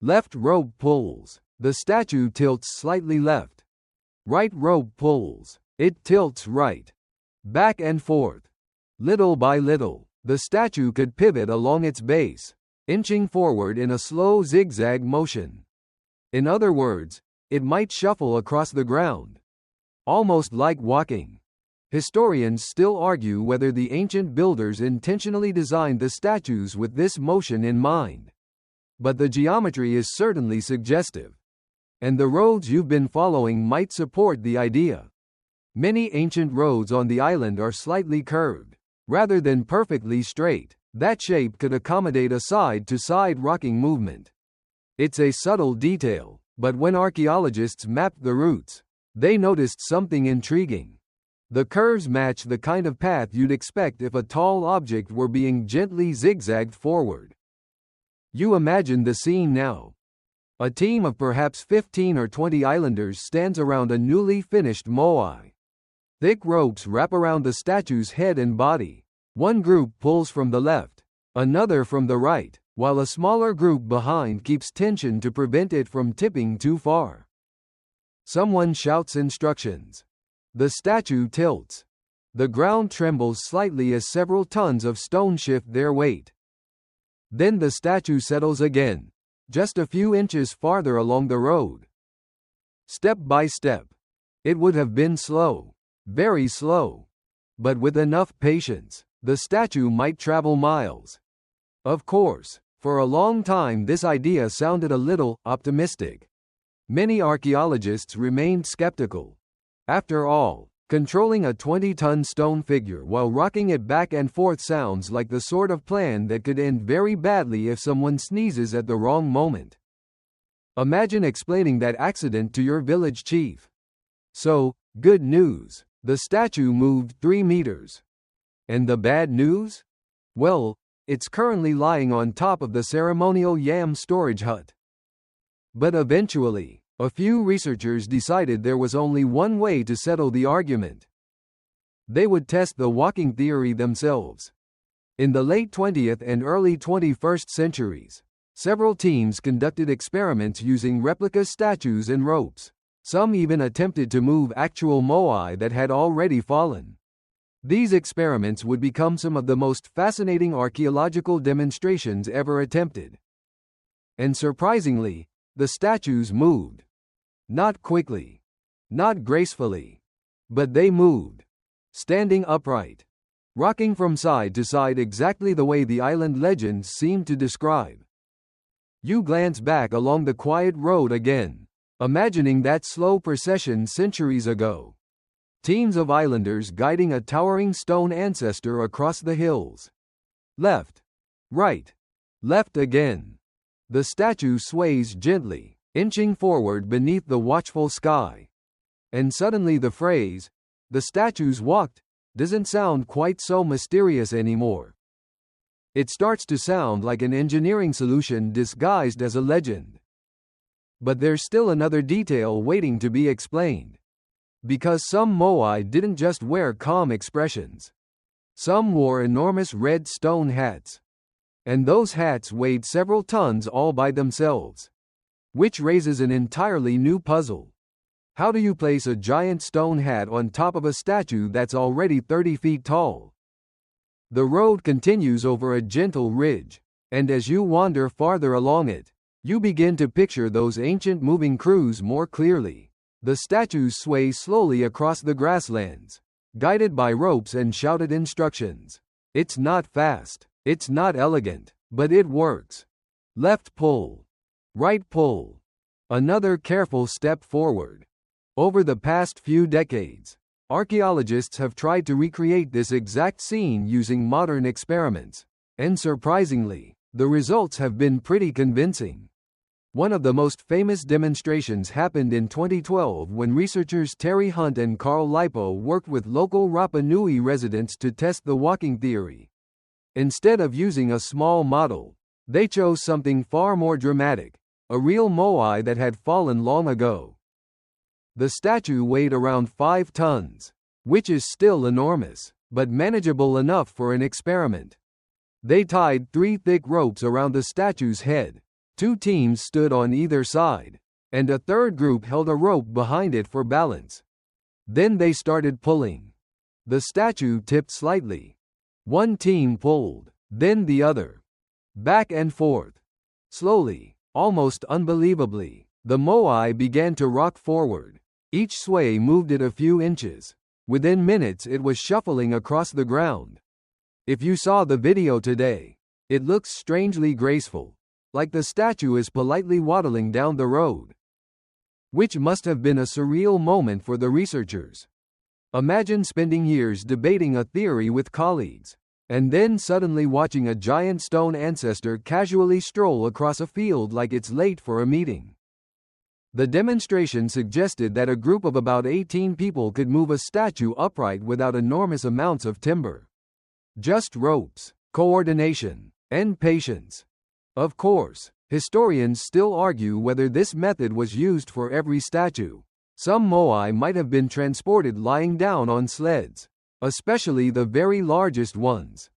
Left rope pulls. The statue tilts slightly left. Right rope pulls. It tilts right. Back and forth. Little by little, the statue could pivot along its base, inching forward in a slow zigzag motion. In other words, it might shuffle across the ground, almost like walking. Historians still argue whether the ancient builders intentionally designed the statues with this motion in mind. But the geometry is certainly suggestive. And the roads you've been following might support the idea. Many ancient roads on the island are slightly curved, rather than perfectly straight. That shape could accommodate a side-to-side rocking movement. It's a subtle detail, but when archaeologists mapped the routes, they noticed something intriguing. The curves match the kind of path you'd expect if a tall object were being gently zigzagged forward. You imagine the scene now. A team of perhaps 15 or 20 islanders stands around a newly finished moai. Thick ropes wrap around the statue's head and body. One group pulls from the left, another from the right, while a smaller group behind keeps tension to prevent it from tipping too far. Someone shouts instructions. The statue tilts. The ground trembles slightly as several tons of stone shift their weight. Then the statue settles again, just a few inches farther along the road. Step by step. It would have been slow, very slow. But with enough patience, the statue might travel miles. Of course, for a long time this idea sounded a little optimistic. Many archaeologists remained skeptical. After all, controlling a 20-ton stone figure while rocking it back and forth sounds like the sort of plan that could end very badly if someone sneezes at the wrong moment. Imagine explaining that accident to your village chief. So, good news. The statue moved 3 meters. And the bad news? Well, it's currently lying on top of the ceremonial yam storage hut. But eventually, a few researchers decided there was only one way to settle the argument. They would test the walking theory themselves. In the late 20th and early 21st centuries, several teams conducted experiments using replica statues and ropes. Some even attempted to move actual moai that had already fallen. These experiments would become some of the most fascinating archaeological demonstrations ever attempted. And surprisingly, the statues moved. Not quickly, not gracefully, but they moved, standing upright, rocking from side to side exactly the way the island legends seem to describe. You glance back along the quiet road again, imagining that slow procession centuries ago. Teams of islanders guiding a towering stone ancestor across the hills. Left, right, left again. The statue sways gently, inching forward beneath the watchful sky. And suddenly the phrase, "the statues walked," doesn't sound quite so mysterious anymore. It starts to sound like an engineering solution disguised as a legend. But there's still another detail waiting to be explained. Because some moai didn't just wear calm expressions. Some wore enormous red stone hats. And those hats weighed several tons all by themselves. Which raises an entirely new puzzle. How do you place a giant stone hat on top of a statue that's already 30 feet tall? The road continues over a gentle ridge, and as you wander farther along it, you begin to picture those ancient moving crews more clearly. The statues sway slowly across the grasslands, guided by ropes and shouted instructions. It's not fast, it's not elegant, but it works. Left pull. Right pull. Another careful step forward. Over the past few decades, archaeologists have tried to recreate this exact scene using modern experiments. And surprisingly, the results have been pretty convincing. One of the most famous demonstrations happened in 2012 when researchers Terry Hunt and Carl Lipo worked with local Rapa Nui residents to test the walking theory. Instead of using a small model, they chose something far more dramatic, a real Moai that had fallen long ago. The statue weighed around 5 tons, which is still enormous, but manageable enough for an experiment. They tied 3 thick ropes around the statue's head. 2 teams stood on either side, and a third group held a rope behind it for balance. Then they started pulling. The statue tipped slightly. One team pulled, then the other. Back and forth. Slowly, almost unbelievably, the Moai began to rock forward. Each sway moved it a few inches. Within minutes it was shuffling across the ground. If you saw the video today, it looks strangely graceful, like the statue is politely waddling down the road. Which must have been a surreal moment for the researchers. Imagine spending years debating a theory with colleagues, and then suddenly watching a giant stone ancestor casually stroll across a field like it's late for a meeting. The demonstration suggested that a group of about 18 people could move a statue upright without enormous amounts of timber. Just ropes, coordination, and patience. Of course, historians still argue whether this method was used for every statue. Some Moai might have been transported lying down on sleds, especially the very largest ones.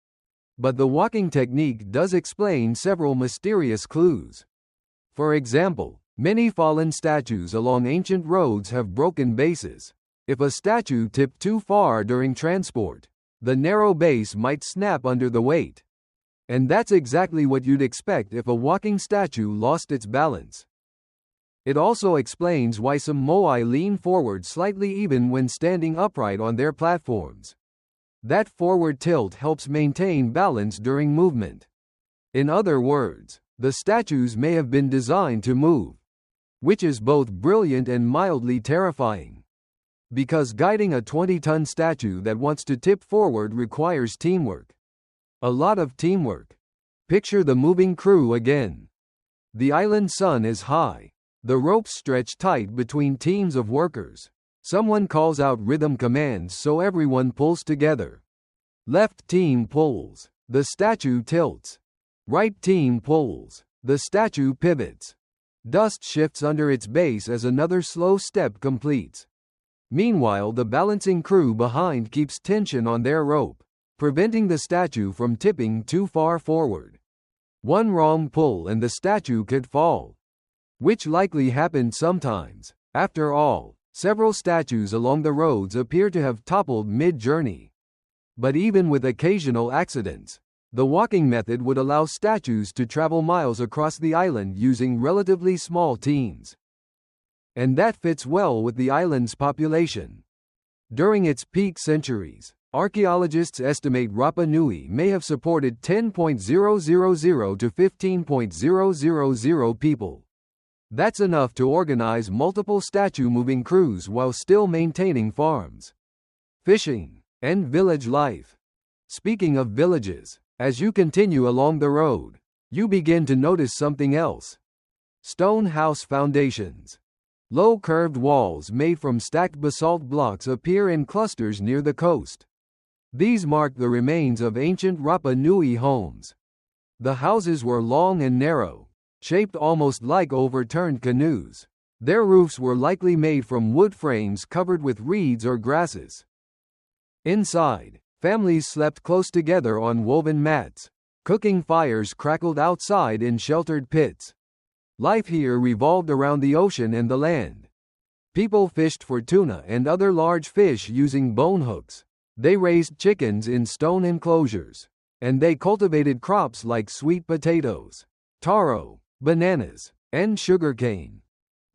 But the walking technique does explain several mysterious clues. For example, many fallen statues along ancient roads have broken bases. If a statue tipped too far during transport, the narrow base might snap under the weight. And that's exactly what you'd expect if a walking statue lost its balance. It also explains why some Moai lean forward slightly even when standing upright on their platforms. That forward tilt helps maintain balance during movement. In other words, the statues may have been designed to move, which is both brilliant and mildly terrifying. Because guiding a 20-ton statue that wants to tip forward requires teamwork. A lot of teamwork. Picture the moving crew again. The island sun is high. The ropes stretch tight between teams of workers. Someone calls out rhythm commands so everyone pulls together. Left team pulls. The statue tilts. Right team pulls. The statue pivots. Dust shifts under its base as another slow step completes. Meanwhile, the balancing crew behind keeps tension on their rope, preventing the statue from tipping too far forward. One wrong pull and the statue could fall. Which likely happened sometimes. After all, several statues along the roads appear to have toppled mid-journey. But even with occasional accidents, the walking method would allow statues to travel miles across the island using relatively small teams. And that fits well with the island's population. During its peak centuries, archaeologists estimate Rapa Nui may have supported 10,000 to 15,000 people. That's enough to organize multiple statue-moving crews while still maintaining farms, fishing, and village life. Speaking of villages, as you continue along the road, you begin to notice something else. Stone house foundations. Low curved walls made from stacked basalt blocks appear in clusters near the coast. These mark the remains of ancient Rapa Nui homes. The houses were long and narrow, shaped almost like overturned canoes. Their roofs were likely made from wood frames covered with reeds or grasses. Inside, families slept close together on woven mats. Cooking fires crackled outside in sheltered pits. Life here revolved around the ocean and the land. People fished for tuna and other large fish using bone hooks. They raised chickens in stone enclosures. And they cultivated crops like sweet potatoes, taro, bananas, and sugarcane.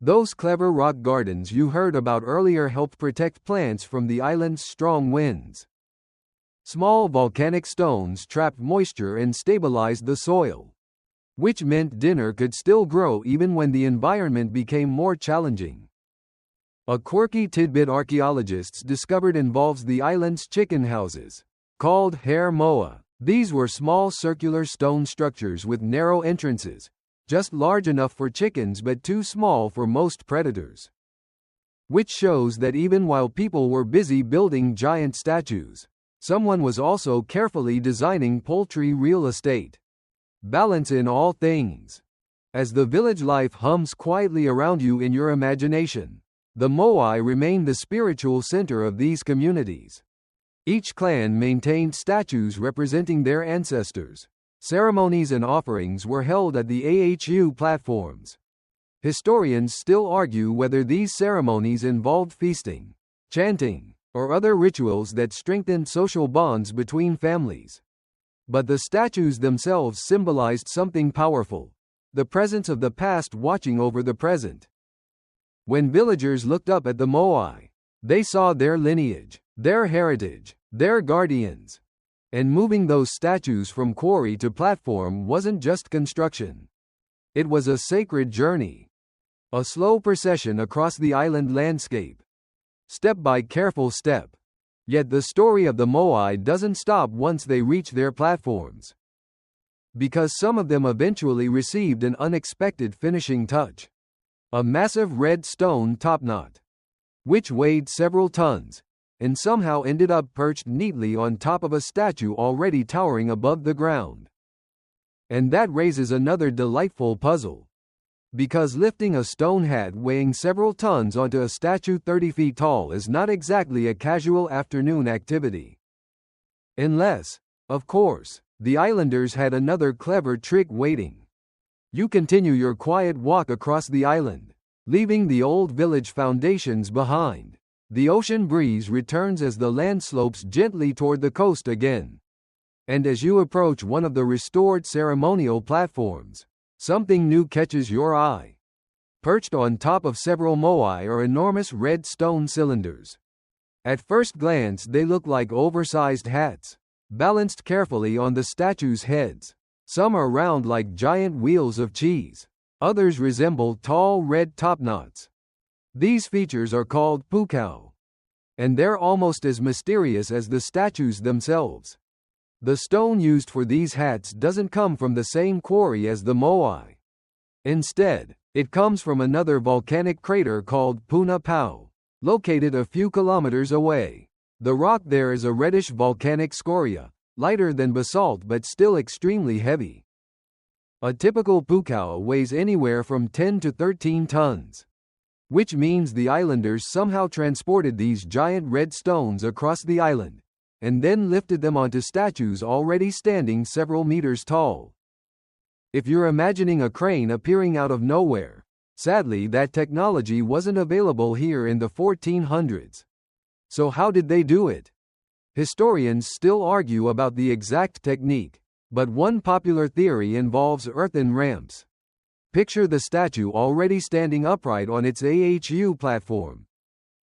Those clever rock gardens you heard about earlier helped protect plants from the island's strong winds. Small volcanic stones trapped moisture and stabilized the soil, which meant dinner could still grow even when the environment became more challenging. A quirky tidbit archaeologists discovered involves the island's chicken houses, called Hare Moa. These were small circular stone structures with narrow entrances, just large enough for chickens but too small for most predators. Which shows that even while people were busy building giant statues, someone was also carefully designing poultry real estate. Balance in all things. As the village life hums quietly around you in your imagination, the Moai remained the spiritual center of these communities. Each clan maintained statues representing their ancestors. Ceremonies and offerings were held at the AHU platforms. Historians still argue whether these ceremonies involved feasting, chanting, or other rituals that strengthened social bonds between families. But the statues themselves symbolized something powerful: the presence of the past watching over the present. When villagers looked up at the Moai, they saw their lineage, their heritage, their guardians. And moving those statues from quarry to platform wasn't just construction. It was a sacred journey. A slow procession across the island landscape. Step by careful step. Yet the story of the Moai doesn't stop once they reach their platforms. Because some of them eventually received an unexpected finishing touch. A massive red stone topknot, which weighed several tons, and somehow ended up perched neatly on top of a statue already towering above the ground. And that raises another delightful puzzle. Because lifting a stone hat weighing several tons onto a statue 30 feet tall is not exactly a casual afternoon activity. Unless, of course, the islanders had another clever trick waiting. You continue your quiet walk across the island, leaving the old village foundations behind. The ocean breeze returns as the land slopes gently toward the coast again. And as you approach one of the restored ceremonial platforms, something new catches your eye. Perched on top of several Moai are enormous red stone cylinders. At first glance they look like oversized hats, balanced carefully on the statues' heads. Some are round like giant wheels of cheese. Others resemble tall red topknots. These features are called pukao. And they're almost as mysterious as the statues themselves. The stone used for these hats doesn't come from the same quarry as the Moai. Instead, it comes from another volcanic crater called Puna Pau, located a few kilometers away. The rock there is a reddish volcanic scoria, lighter than basalt but still extremely heavy. A typical pukao weighs anywhere from 10 to 13 tons. Which means the islanders somehow transported these giant red stones across the island, and then lifted them onto statues already standing several meters tall. If you're imagining a crane appearing out of nowhere, sadly that technology wasn't available here in the 1400s. So how did they do it? Historians still argue about the exact technique, but one popular theory involves earthen ramps. Picture the statue already standing upright on its AHU platform.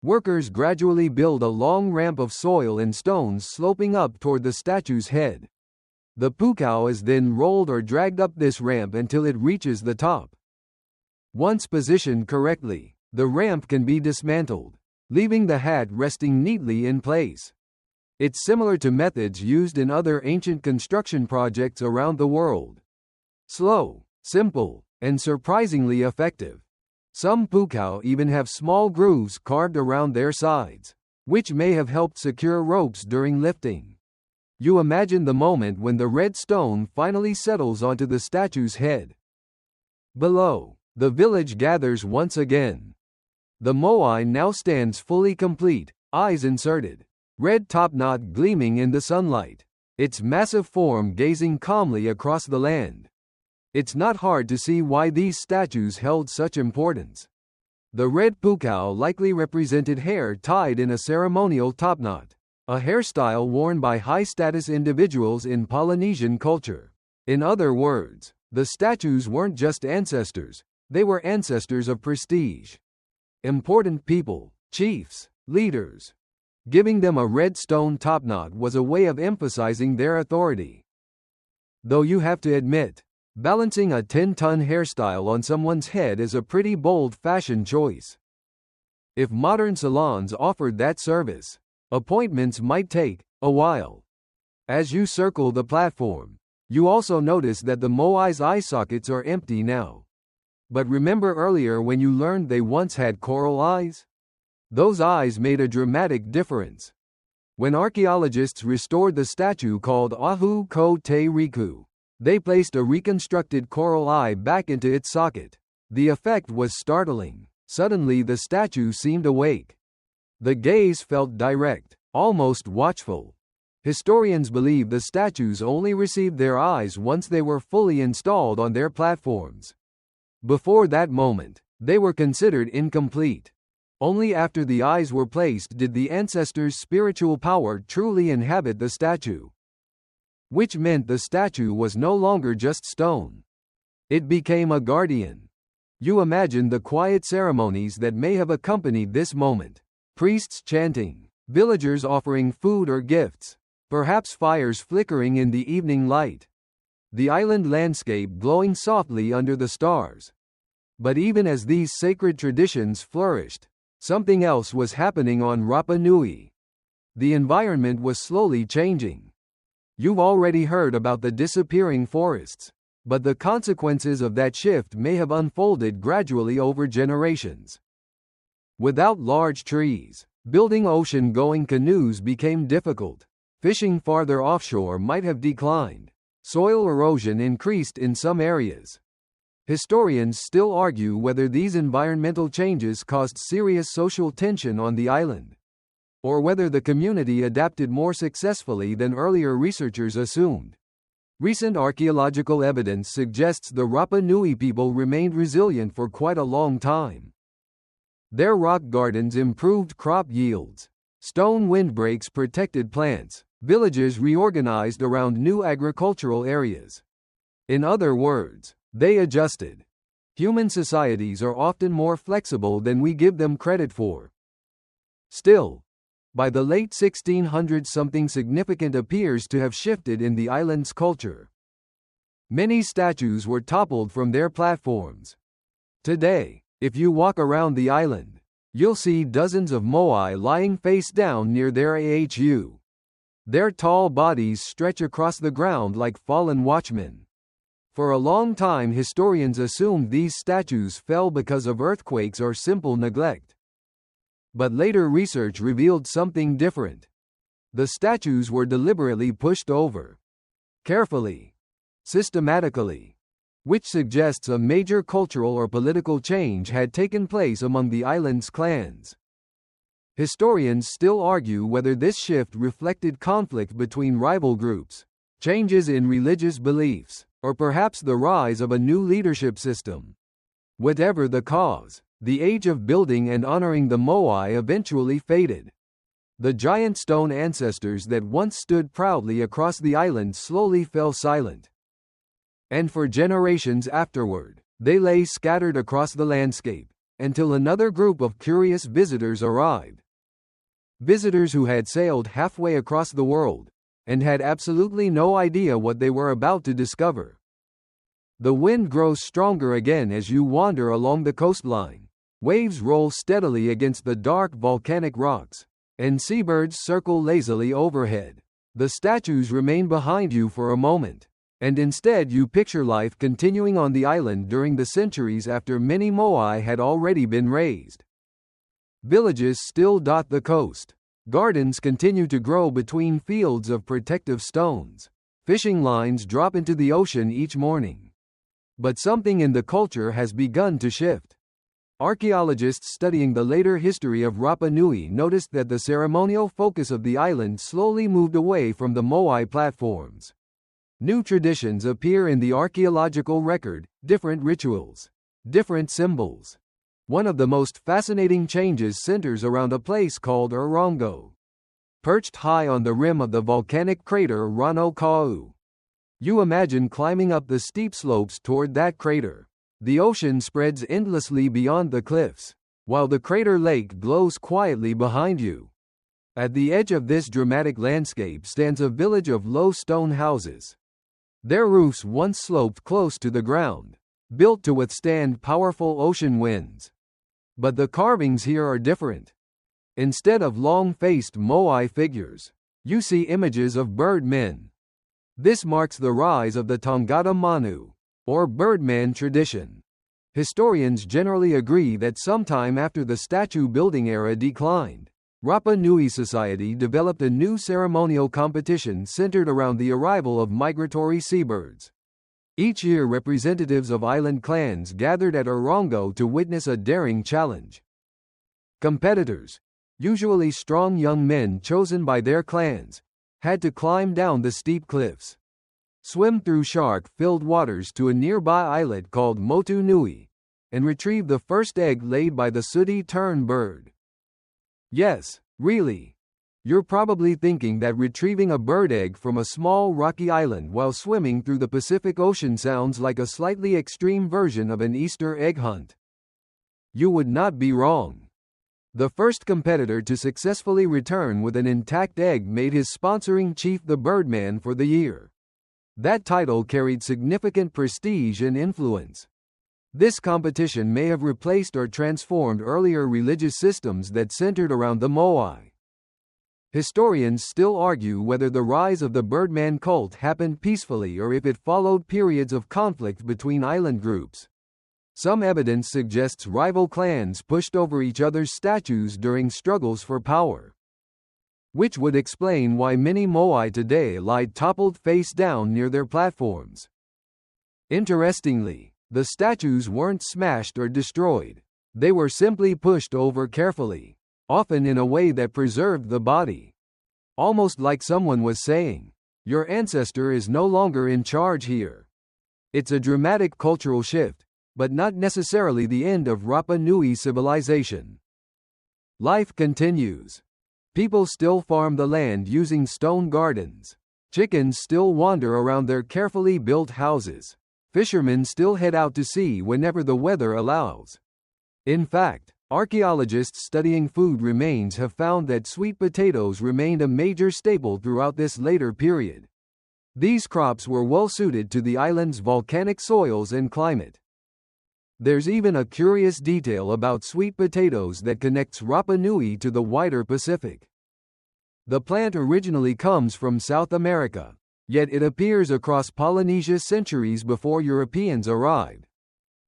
Workers gradually build a long ramp of soil and stones sloping up toward the statue's head. The pukao is then rolled or dragged up this ramp until it reaches the top. Once positioned correctly, the ramp can be dismantled, leaving the hat resting neatly in place. It's similar to methods used in other ancient construction projects around the world. Slow, simple, and surprisingly effective. Some pukao even have small grooves carved around their sides, which may have helped secure ropes during lifting. You imagine the moment when the red stone finally settles onto the statue's head. Below, the village gathers once again. The Moai now stands fully complete, eyes inserted, red topknot gleaming in the sunlight, its massive form gazing calmly across the land. It's not hard to see why these statues held such importance. The red pukao likely represented hair tied in a ceremonial topknot, a hairstyle worn by high-status individuals in Polynesian culture. In other words, the statues weren't just ancestors, they were ancestors of prestige. Important people, chiefs, leaders. Giving them a red stone topknot was a way of emphasizing their authority. Though you have to admit, balancing a 10-ton hairstyle on someone's head is a pretty bold fashion choice. If modern salons offered that service, appointments might take a while. As you circle the platform, you also notice that the Moai's eye sockets are empty now. But remember earlier when you learned they once had coral eyes? Those eyes made a dramatic difference. When archaeologists restored the statue called Ahu Ko Te Riku, they placed a reconstructed coral eye back into its socket. The effect was startling. Suddenly the statue seemed awake. The gaze felt direct, almost watchful. Historians believe the statues only received their eyes once they were fully installed on their platforms. Before that moment, they were considered incomplete. Only after the eyes were placed did the ancestors' spiritual power truly inhabit the statue. Which meant the statue was no longer just stone. It became a guardian. You imagine the quiet ceremonies that may have accompanied this moment. Priests chanting, villagers offering food or gifts, perhaps fires flickering in the evening light. The island landscape glowing softly under the stars. But even as these sacred traditions flourished, something else was happening on Rapa Nui. The environment was slowly changing. You've already heard about the disappearing forests, but the consequences of that shift may have unfolded gradually over generations. Without large trees, building ocean-going canoes became difficult. Fishing farther offshore might have declined. Soil erosion increased in some areas. Historians still argue whether these environmental changes caused serious social tension on the island, or whether the community adapted more successfully than earlier researchers assumed. Recent archaeological evidence suggests the Rapa Nui people remained resilient for quite a long time. Their rock gardens improved crop yields. Stone windbreaks protected plants. Villages reorganized around new agricultural areas. In other words, they adjusted. Human societies are often more flexible than we give them credit for. Still, by the late 1600s something significant appears to have shifted in the island's culture. Many statues were toppled from their platforms. Today, if you walk around the island, you'll see dozens of Moai lying face down near their AHU. Their tall bodies stretch across the ground like fallen watchmen. For a long time historians assumed these statues fell because of earthquakes or simple neglect. But later research revealed something different. The statues were deliberately pushed over. Carefully. Systematically. Which suggests a major cultural or political change had taken place among the island's clans. Historians still argue whether this shift reflected conflict between rival groups, changes in religious beliefs, or perhaps the rise of a new leadership system. Whatever the cause, the age of building and honoring the Moai eventually faded. The giant stone ancestors that once stood proudly across the island slowly fell silent. And for generations afterward, they lay scattered across the landscape, until another group of curious visitors arrived. Visitors who had sailed halfway across the world, and had absolutely no idea what they were about to discover. The wind grows stronger again as you wander along the coastline. Waves roll steadily against the dark volcanic rocks, and seabirds circle lazily overhead. The statues remain behind you for a moment, and instead you picture life continuing on the island during the centuries after many Moai had already been raised. Villages still dot the coast. Gardens continue to grow between fields of protective stones. Fishing lines drop into the ocean each morning. But something in the culture has begun to shift. Archaeologists studying the later history of Rapa Nui noticed that the ceremonial focus of the island slowly moved away from the Moai platforms. New traditions appear in the archaeological record, different rituals, different symbols. One of the most fascinating changes centers around a place called Urongo. Perched high on the rim of the volcanic crater Rano Kau. You imagine climbing up the steep slopes toward that crater. The ocean spreads endlessly beyond the cliffs, while the crater lake glows quietly behind you. At the edge of this dramatic landscape stands a village of low stone houses. Their roofs once sloped close to the ground, built to withstand powerful ocean winds. But the carvings here are different. Instead of long-faced Moai figures, you see images of birdmen. This marks the rise of the Tangata Manu, or birdman tradition. Historians generally agree that sometime after the statue building era declined, Rapa Nui society developed a new ceremonial competition centered around the arrival of migratory seabirds. Each year representatives of island clans gathered at Orongo to witness a daring challenge. Competitors, usually strong young men chosen by their clans, had to climb down the steep cliffs, swim through shark-filled waters to a nearby islet called Motu Nui, and retrieve the first egg laid by the sooty tern bird. Yes, really. You're probably thinking that retrieving a bird egg from a small rocky island while swimming through the Pacific Ocean sounds like a slightly extreme version of an Easter egg hunt. You would not be wrong. The first competitor to successfully return with an intact egg made his sponsoring chief the Birdman for the year. That title carried significant prestige and influence. This competition may have replaced or transformed earlier religious systems that centered around the Moai. Historians still argue whether the rise of the Birdman cult happened peacefully or if it followed periods of conflict between island groups. Some evidence suggests rival clans pushed over each other's statues during struggles for power, which would explain why many Moai today lie toppled face down near their platforms. Interestingly, the statues weren't smashed or destroyed. They were simply pushed over carefully, often in a way that preserved the body. Almost like someone was saying, "Your ancestor is no longer in charge here." It's a dramatic cultural shift, but not necessarily the end of Rapa Nui civilization. Life continues. People still farm the land using stone gardens. Chickens still wander around their carefully built houses. Fishermen still head out to sea whenever the weather allows. In fact, archaeologists studying food remains have found that sweet potatoes remained a major staple throughout this later period. These crops were well suited to the island's volcanic soils and climate. There's even a curious detail about sweet potatoes that connects Rapa Nui to the wider Pacific. The plant originally comes from South America, yet it appears across Polynesia centuries before Europeans arrived.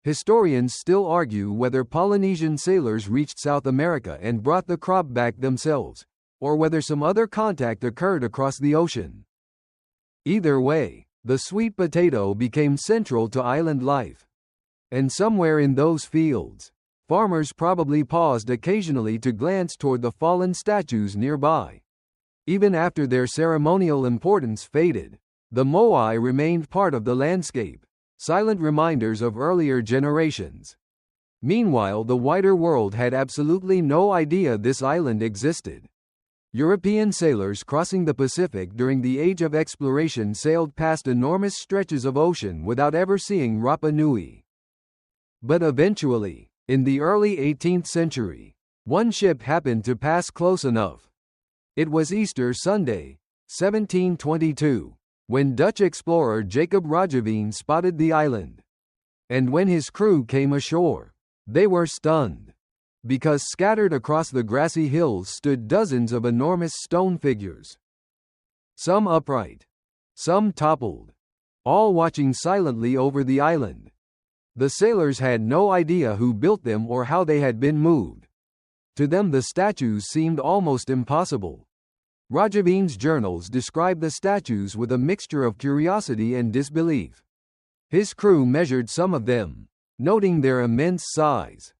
Historians still argue whether Polynesian sailors reached South America and brought the crop back themselves, or whether some other contact occurred across the ocean. Either way, the sweet potato became central to island life. And somewhere in those fields, farmers probably paused occasionally to glance toward the fallen statues nearby. Even after their ceremonial importance faded, the Moai remained part of the landscape, silent reminders of earlier generations. Meanwhile, the wider world had absolutely no idea this island existed. European sailors crossing the Pacific during the Age of Exploration sailed past enormous stretches of ocean without ever seeing Rapa Nui. But eventually, in the early 18th century, one ship happened to pass close enough. It was Easter Sunday, 1722, when Dutch explorer Jacob Roggeveen spotted the island. And when his crew came ashore, they were stunned. Because scattered across the grassy hills stood dozens of enormous stone figures. Some upright, some toppled, all watching silently over the island. The sailors had no idea who built them or how they had been moved. To them the statues seemed almost impossible. Roggeveen's journals describe the statues with a mixture of curiosity and disbelief. His crew measured some of them, noting their immense size.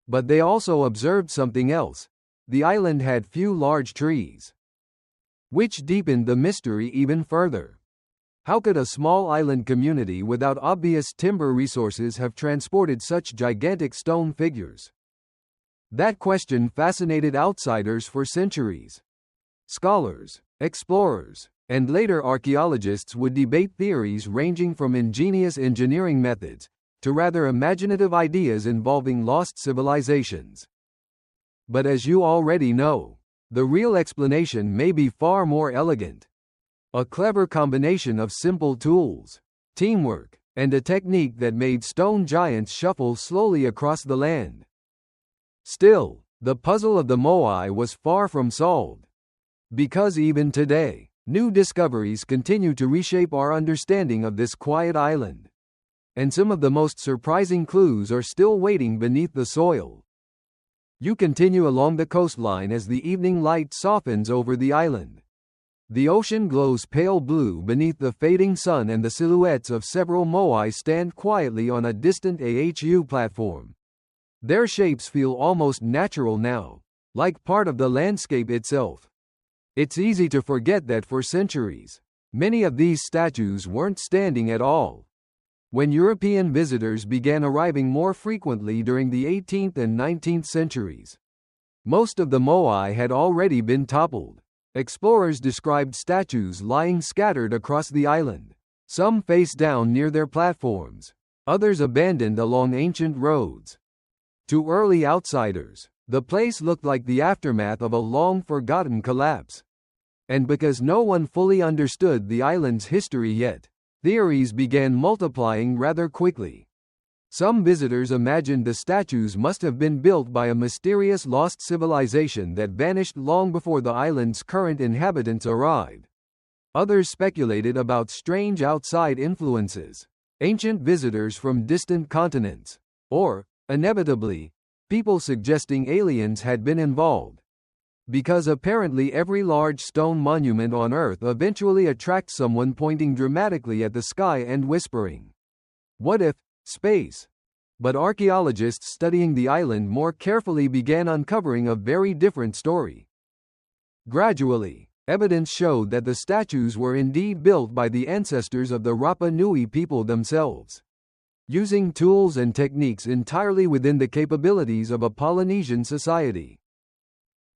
But they also observed something else. The island had few large trees, which deepened the mystery even further. How could a small island community without obvious timber resources have transported such gigantic stone figures? That question fascinated outsiders for centuries. Scholars, explorers, and later archaeologists would debate theories ranging from ingenious engineering methods to rather imaginative ideas involving lost civilizations. But as you already know, the real explanation may be far more elegant. A clever combination of simple tools, teamwork, and a technique that made stone giants shuffle slowly across the land. Still, the puzzle of the Moai was far from solved. Because even today, new discoveries continue to reshape our understanding of this quiet island. And some of the most surprising clues are still waiting beneath the soil. You continue along the coastline as the evening light softens over the island. The ocean glows pale blue beneath the fading sun, and the silhouettes of several moai stand quietly on a distant AHU platform. Their shapes feel almost natural now, like part of the landscape itself. It's easy to forget that for centuries, many of these statues weren't standing at all. When European visitors began arriving more frequently during the 18th and 19th centuries, most of the moai had already been toppled. Explorers described statues lying scattered across the island, some face down near their platforms, others abandoned along ancient roads. To early outsiders, the place looked like the aftermath of a long-forgotten collapse. And because no one fully understood the island's history yet, theories began multiplying rather quickly. Some visitors imagined the statues must have been built by a mysterious lost civilization that vanished long before the island's current inhabitants arrived. Others speculated about strange outside influences, ancient visitors from distant continents, or, inevitably, people suggesting aliens had been involved. Because apparently every large stone monument on Earth eventually attracts someone pointing dramatically at the sky and whispering, "What if?" Space. But archaeologists studying the island more carefully began uncovering a very different story. Gradually, evidence showed that the statues were indeed built by the ancestors of the Rapa Nui people themselves, using tools and techniques entirely within the capabilities of a Polynesian society.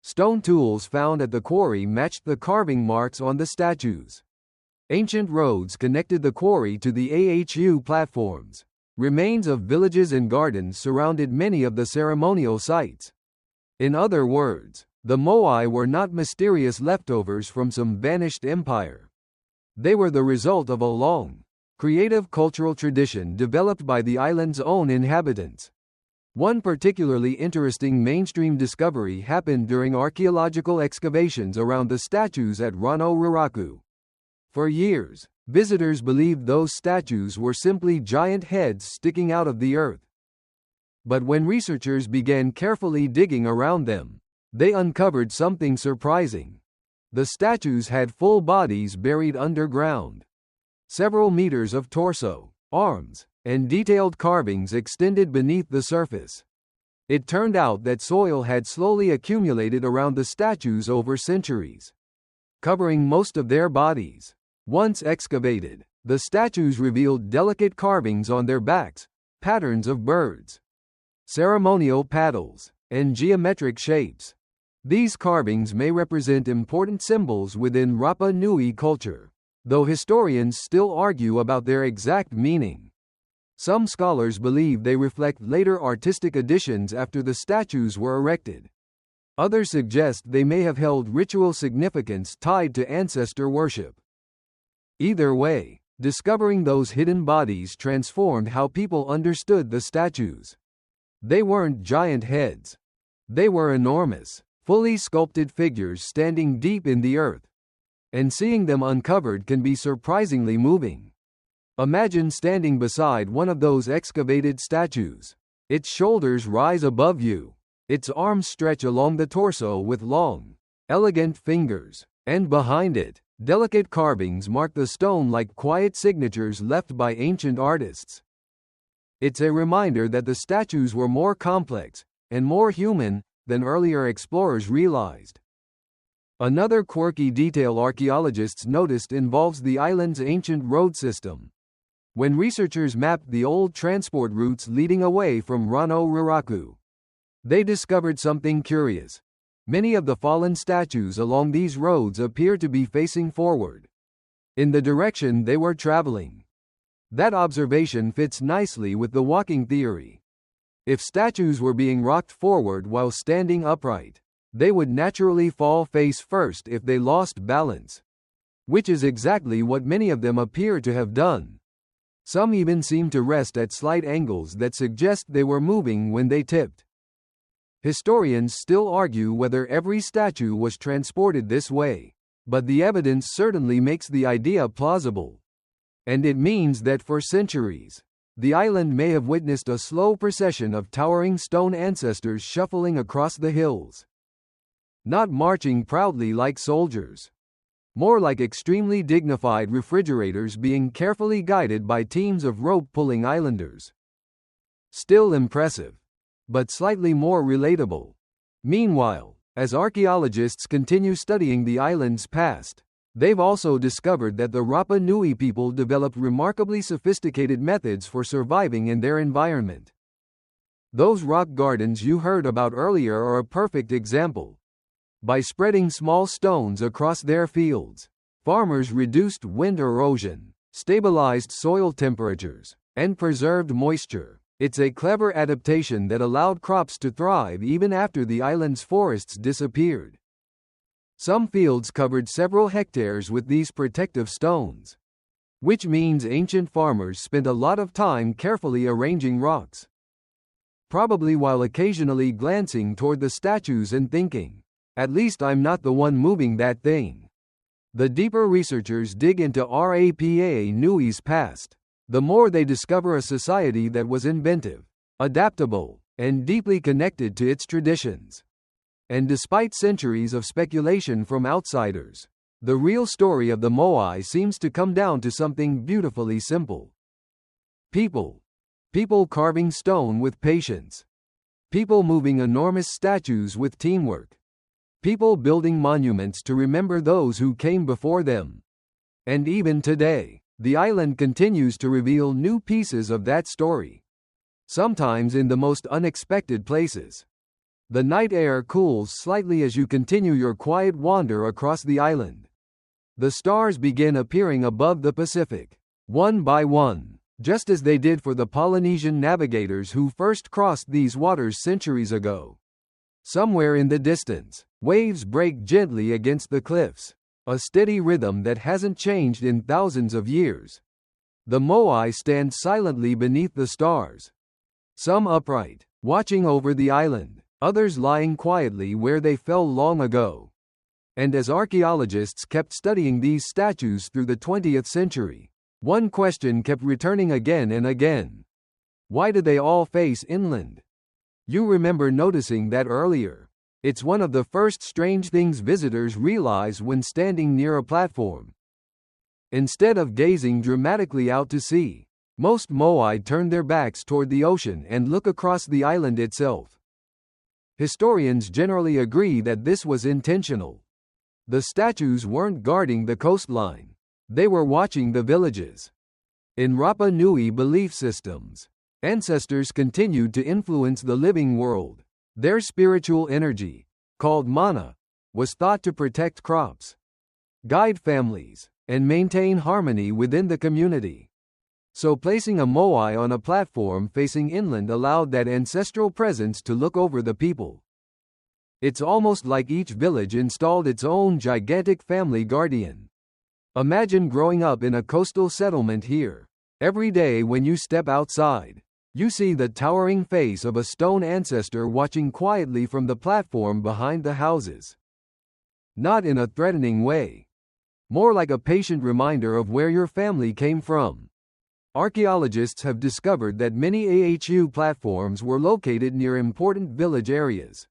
Stone tools found at the quarry matched the carving marks on the statues. Ancient roads connected the quarry to the AHU platforms. Remains of villages and gardens surrounded many of the ceremonial sites. In other words, the moai were not mysterious leftovers from some vanished empire. They were the result of a long, creative cultural tradition developed by the island's own inhabitants. One particularly interesting mainstream discovery happened during archaeological excavations around the statues at Rano. For years, visitors believed those statues were simply giant heads sticking out of the earth. But when researchers began carefully digging around them, they uncovered something surprising. The statues had full bodies buried underground. Several meters of torso, arms, and detailed carvings extended beneath the surface. It turned out that soil had slowly accumulated around the statues over centuries, covering most of their bodies. Once excavated, the statues revealed delicate carvings on their backs, patterns of birds, ceremonial paddles, and geometric shapes. These carvings may represent important symbols within Rapa Nui culture, though historians still argue about their exact meaning. Some scholars believe they reflect later artistic additions after the statues were erected. Others suggest they may have held ritual significance tied to ancestor worship. Either way, discovering those hidden bodies transformed how people understood the statues. They weren't giant heads. They were enormous, fully sculpted figures standing deep in the earth. And seeing them uncovered can be surprisingly moving. Imagine standing beside one of those excavated statues. Its shoulders rise above you. Its arms stretch along the torso with long, elegant fingers. And behind it, delicate carvings mark the stone like quiet signatures left by ancient artists. It's a reminder that the statues were more complex, and more human, than earlier explorers realized. Another quirky detail archaeologists noticed involves the island's ancient road system. When researchers mapped the old transport routes leading away from Rano, they discovered something curious. Many of the fallen statues along these roads appear to be facing forward, in the direction they were traveling. That observation fits nicely with the walking theory. If statues were being rocked forward while standing upright, they would naturally fall face first if they lost balance, which is exactly what many of them appear to have done. Some even seem to rest at slight angles that suggest they were moving when they tipped. Historians still argue whether every statue was transported this way, but the evidence certainly makes the idea plausible. And it means that for centuries, the island may have witnessed a slow procession of towering stone ancestors shuffling across the hills. Not marching proudly like soldiers. More like extremely dignified refrigerators being carefully guided by teams of rope-pulling islanders. Still impressive, but slightly more relatable. Meanwhile, as archaeologists continue studying the island's past, they've also discovered that the Rapa Nui people developed remarkably sophisticated methods for surviving in their environment. Those rock gardens you heard about earlier are a perfect example. By spreading small stones across their fields, farmers reduced wind erosion, stabilized soil temperatures, and preserved moisture. It's a clever adaptation that allowed crops to thrive even after the island's forests disappeared. Some fields covered several hectares with these protective stones, which means ancient farmers spent a lot of time carefully arranging rocks, probably while occasionally glancing toward the statues and thinking, "At least I'm not the one moving that thing." The deeper researchers dig into Rapa Nui's past, the more they discover a society that was inventive, adaptable, and deeply connected to its traditions. And despite centuries of speculation from outsiders, the real story of the Moai seems to come down to something beautifully simple. People. People carving stone with patience. People moving enormous statues with teamwork. People building monuments to remember those who came before them. And even today, the island continues to reveal new pieces of that story, sometimes in the most unexpected places. The night air cools slightly as you continue your quiet wander across the island. The stars begin appearing above the Pacific, one by one, just as they did for the Polynesian navigators who first crossed these waters centuries ago. Somewhere in the distance, waves break gently against the cliffs, a steady rhythm that hasn't changed in thousands of years. The Moai stand silently beneath the stars, some upright, watching over the island, others lying quietly where they fell long ago. And as archaeologists kept studying these statues through the 20th century, one question kept returning again and again. Why do they all face inland? You remember noticing that earlier. It's one of the first strange things visitors realize when standing near a platform. Instead of gazing dramatically out to sea, most Moai turn their backs toward the ocean and look across the island itself. Historians generally agree that this was intentional. The statues weren't guarding the coastline. They were watching the villages. In Rapa Nui belief systems, ancestors continued to influence the living world. Their spiritual energy, called mana, was thought to protect crops, guide families, and maintain harmony within the community. So placing a Moai on a platform facing inland allowed that ancestral presence to look over the people. It's almost like each village installed its own gigantic family guardian. Imagine growing up in a coastal settlement here. Every day when you step outside, you see the towering face of a stone ancestor watching quietly from the platform behind the houses. Not in a threatening way. More like a patient reminder of where your family came from. Archaeologists have discovered that many AHU platforms were located near important village areas,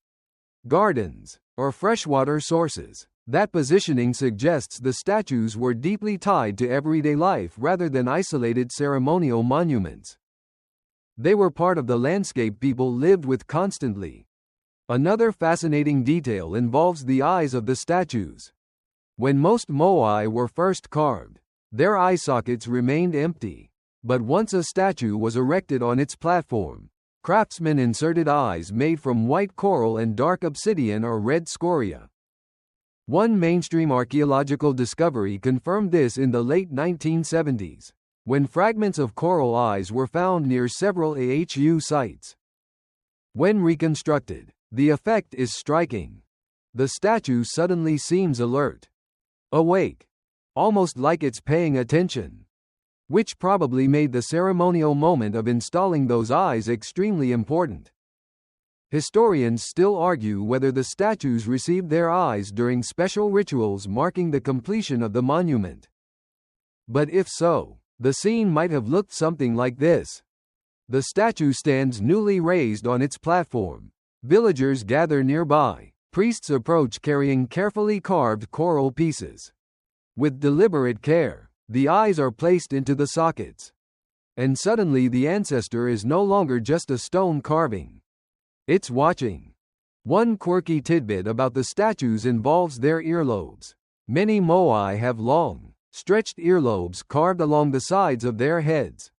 gardens, or freshwater sources. That positioning suggests the statues were deeply tied to everyday life rather than isolated ceremonial monuments. They were part of the landscape people lived with constantly. Another fascinating detail involves the eyes of the statues. When most Moai were first carved, their eye sockets remained empty. But once a statue was erected on its platform, craftsmen inserted eyes made from white coral and dark obsidian or red scoria. One mainstream archaeological discovery confirmed this in the late 1970s, when fragments of coral eyes were found near several AHU sites. When reconstructed, the effect is striking. The statue suddenly seems alert, awake, almost like it's paying attention, which probably made the ceremonial moment of installing those eyes extremely important. Historians still argue whether the statues received their eyes during special rituals marking the completion of the monument. But if so, the scene might have looked something like this. The statue stands newly raised on its platform. Villagers gather nearby. Priests approach carrying carefully carved coral pieces. With deliberate care, the eyes are placed into the sockets. And suddenly the ancestor is no longer just a stone carving. It's watching. One quirky tidbit about the statues involves their earlobes. Many Moai have long, stretched earlobes carved along the sides of their heads.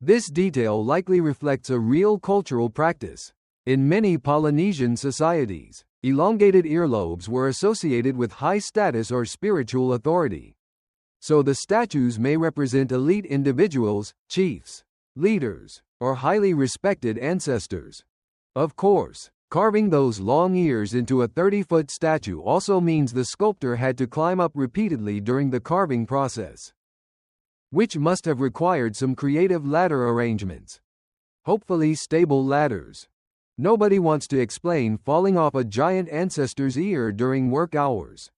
This detail likely reflects a real cultural practice. In many Polynesian societies, elongated earlobes were associated with high status or spiritual authority. So the statues may represent elite individuals, chiefs, leaders, or highly respected ancestors. Of course, carving those long ears into a 30-foot statue also means the sculptor had to climb up repeatedly during the carving process, which must have required some creative ladder arrangements. Hopefully stable ladders. Nobody wants to explain falling off a giant ancestor's ear during work hours.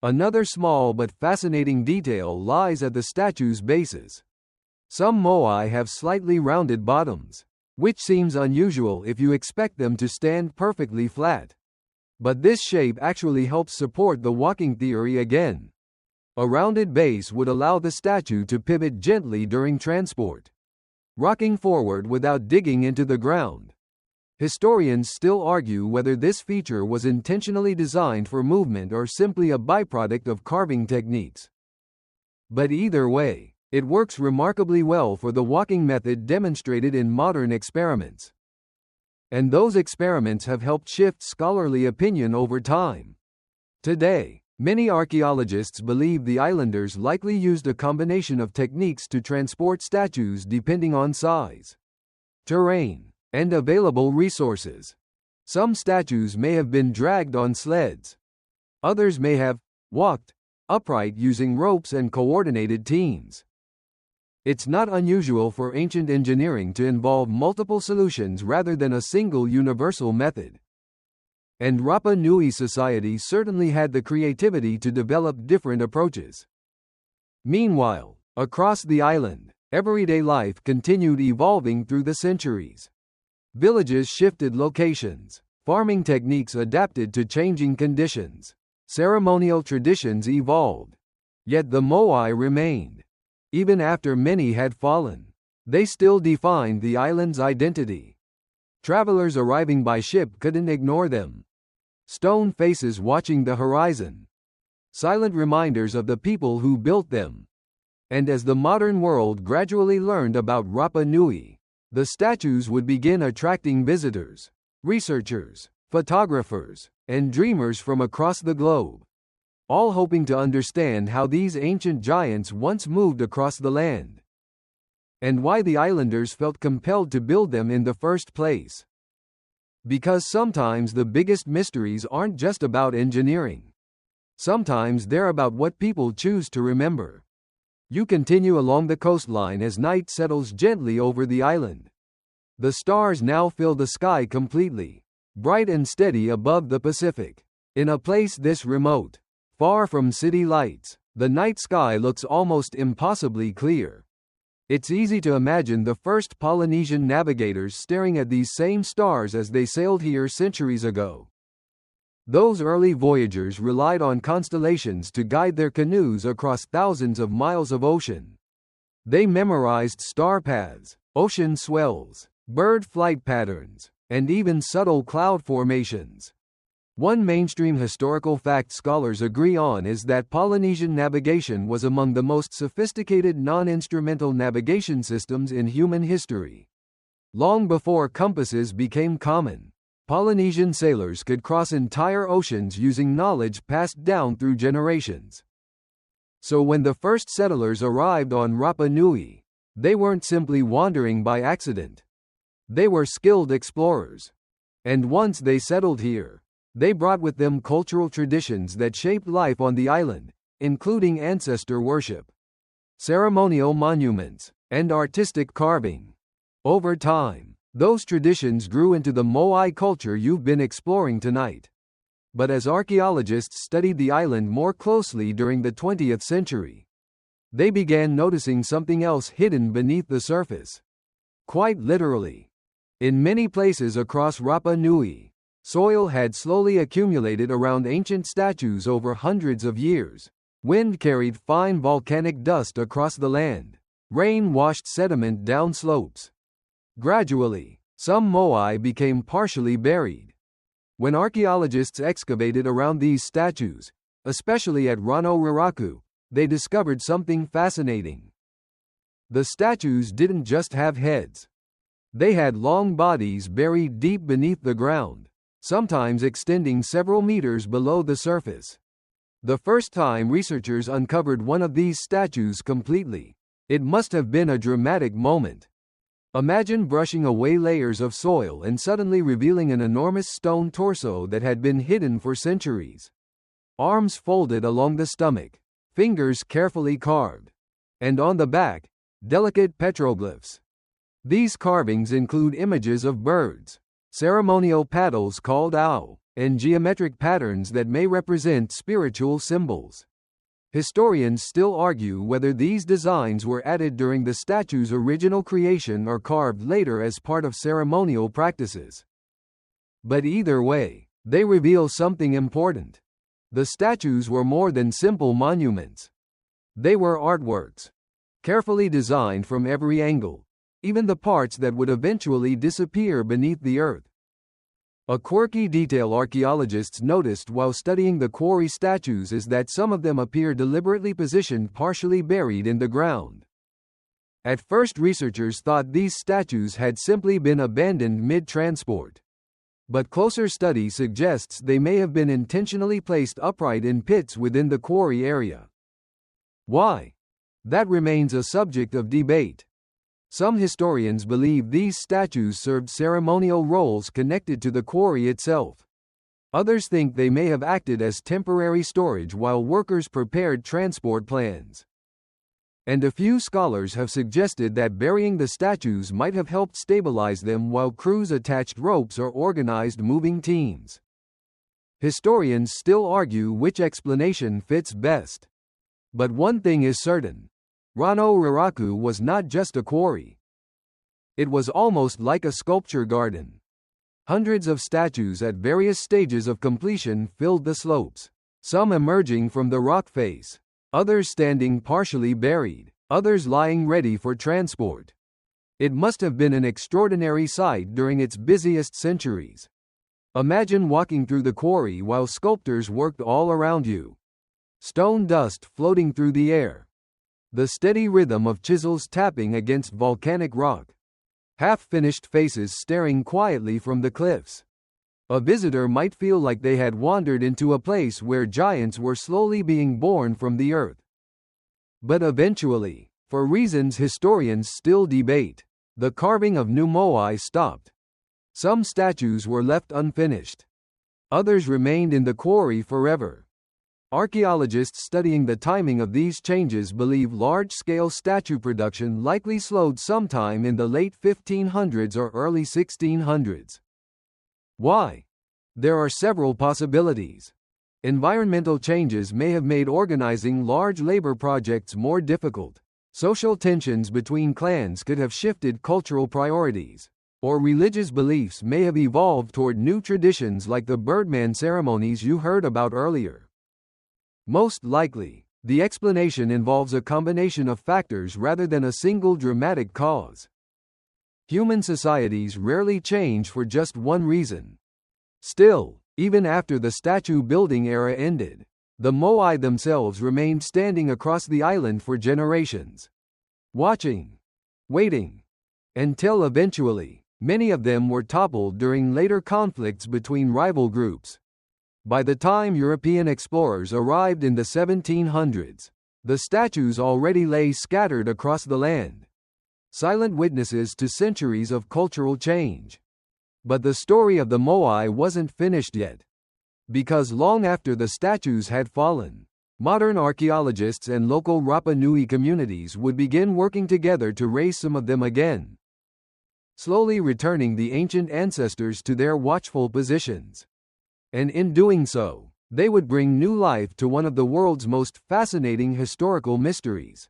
Another small but fascinating detail lies at the statue's bases. Some Moai have slightly rounded bottoms, which seems unusual if you expect them to stand perfectly flat. But this shape actually helps support the walking theory again. A rounded base would allow the statue to pivot gently during transport, rocking forward without digging into the ground. Historians still argue whether this feature was intentionally designed for movement or simply a byproduct of carving techniques. But either way, it works remarkably well for the walking method demonstrated in modern experiments. And those experiments have helped shift scholarly opinion over time. Today, many archaeologists believe the islanders likely used a combination of techniques to transport statues depending on size, terrain, and available resources. Some statues may have been dragged on sleds. Others may have walked upright using ropes and coordinated teams. It's not unusual for ancient engineering to involve multiple solutions rather than a single universal method. And Rapa Nui society certainly had the creativity to develop different approaches. Meanwhile, across the island, everyday life continued evolving through the centuries. Villages shifted locations, farming techniques adapted to changing conditions, ceremonial traditions evolved. Yet the Moai remained. Even after many had fallen, they still defined the island's identity. Travelers arriving by ship couldn't ignore them. Stone faces watching the horizon. Silent reminders of the people who built them. And as the modern world gradually learned about Rapa Nui, the statues would begin attracting visitors, researchers, photographers, and dreamers from across the globe, all hoping to understand how these ancient giants once moved across the land, and why the islanders felt compelled to build them in the first place. Because sometimes the biggest mysteries aren't just about engineering. Sometimes they're about what people choose to remember. You continue along the coastline as night settles gently over the island. The stars now fill the sky completely, bright and steady above the Pacific. In a place this remote, far from city lights, the night sky looks almost impossibly clear. It's easy to imagine the first Polynesian navigators staring at these same stars as they sailed here centuries ago. Those early voyagers relied on constellations to guide their canoes across thousands of miles of ocean. They memorized star paths, ocean swells, bird flight patterns, and even subtle cloud formations. One mainstream historical fact scholars agree on is that Polynesian navigation was among the most sophisticated non-instrumental navigation systems in human history. Long before compasses became common, Polynesian sailors could cross entire oceans using knowledge passed down through generations. So when the first settlers arrived on Rapa Nui, they weren't simply wandering by accident. They were skilled explorers. And once they settled here, they brought with them cultural traditions that shaped life on the island, including ancestor worship, ceremonial monuments, and artistic carving. Over time, Those traditions grew into the Moai culture you've been exploring tonight. But as archaeologists studied the island more closely during the 20th century, they began noticing something else hidden beneath the surface. Quite literally. In many places across Rapa Nui, soil had slowly accumulated around ancient statues over hundreds of years. Wind carried fine volcanic dust across the land. Rain washed sediment down slopes. Gradually, some moai became partially buried. When archaeologists excavated around these statues, especially at Rano Raraku, they discovered something fascinating. The statues didn't just have heads. They had long bodies buried deep beneath the ground, sometimes extending several meters below the surface. The first time researchers uncovered one of these statues completely, it must have been a dramatic moment. Imagine brushing away layers of soil and suddenly revealing an enormous stone torso that had been hidden for centuries. Arms folded along the stomach, fingers carefully carved, and on the back, delicate petroglyphs. These carvings include images of birds, ceremonial paddles called ao, and geometric patterns that may represent spiritual symbols. Historians still argue whether these designs were added during the statue's original creation or carved later as part of ceremonial practices. But either way, they reveal something important. The statues were more than simple monuments. They were artworks, carefully designed from every angle, even the parts that would eventually disappear beneath the earth. A quirky detail archaeologists noticed while studying the quarry statues is that some of them appear deliberately positioned partially buried in the ground. At first, researchers thought these statues had simply been abandoned mid-transport. But closer study suggests they may have been intentionally placed upright in pits within the quarry area. Why? That remains a subject of debate. Some historians believe these statues served ceremonial roles connected to the quarry itself. Others think they may have acted as temporary storage while workers prepared transport plans. And a few scholars have suggested that burying the statues might have helped stabilize them while crews attached ropes or organized moving teams. Historians still argue which explanation fits best. But one thing is certain. Rano Raraku was not just a quarry. It was almost like a sculpture garden. Hundreds of statues at various stages of completion filled the slopes, some emerging from the rock face, others standing partially buried, others lying ready for transport. It must have been an extraordinary sight during its busiest centuries. Imagine walking through the quarry while sculptors worked all around you. Stone dust floating through the air. The steady rhythm of chisels tapping against volcanic rock. Half-finished faces staring quietly from the cliffs. A visitor might feel like they had wandered into a place where giants were slowly being born from the earth. But eventually, for reasons historians still debate, the carving of new Moai stopped. Some statues were left unfinished. Others remained in the quarry forever. Archaeologists studying the timing of these changes believe large-scale statue production likely slowed sometime in the late 1500s or early 1600s. Why? There are several possibilities. Environmental changes may have made organizing large labor projects more difficult. Social tensions between clans could have shifted cultural priorities. Or religious beliefs may have evolved toward new traditions like the Birdman ceremonies you heard about earlier. Most likely, the explanation involves a combination of factors rather than a single dramatic cause. Human societies rarely change for just one reason. Still, even after the statue building era ended, the Moai themselves remained standing across the island for generations. Watching. Waiting. Until eventually, many of them were toppled during later conflicts between rival groups. By the time European explorers arrived in the 1700s, the statues already lay scattered across the land. Silent witnesses to centuries of cultural change. But the story of the Moai wasn't finished yet. Because long after the statues had fallen, modern archaeologists and local Rapa Nui communities would begin working together to raise some of them again. slowly returning the ancient ancestors to their watchful positions. And in doing so, they would bring new life to one of the world's most fascinating historical mysteries.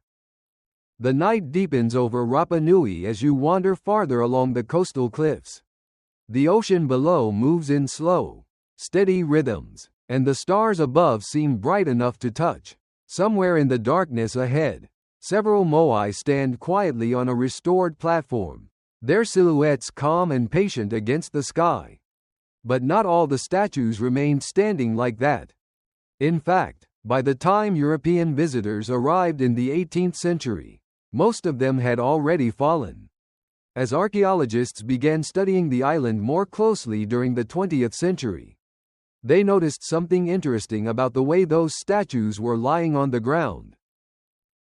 The night deepens over Rapa Nui as you wander farther along the coastal cliffs. The ocean below moves in slow, steady rhythms, and the stars above seem bright enough to touch. Somewhere in the darkness ahead, several moai stand quietly on a restored platform, their silhouettes calm and patient against the sky. But not all the statues remained standing like that. In fact, by the time European visitors arrived in the 18th century, most of them had already fallen. As archaeologists began studying the island more closely during the 20th century, they noticed something interesting about the way those statues were lying on the ground.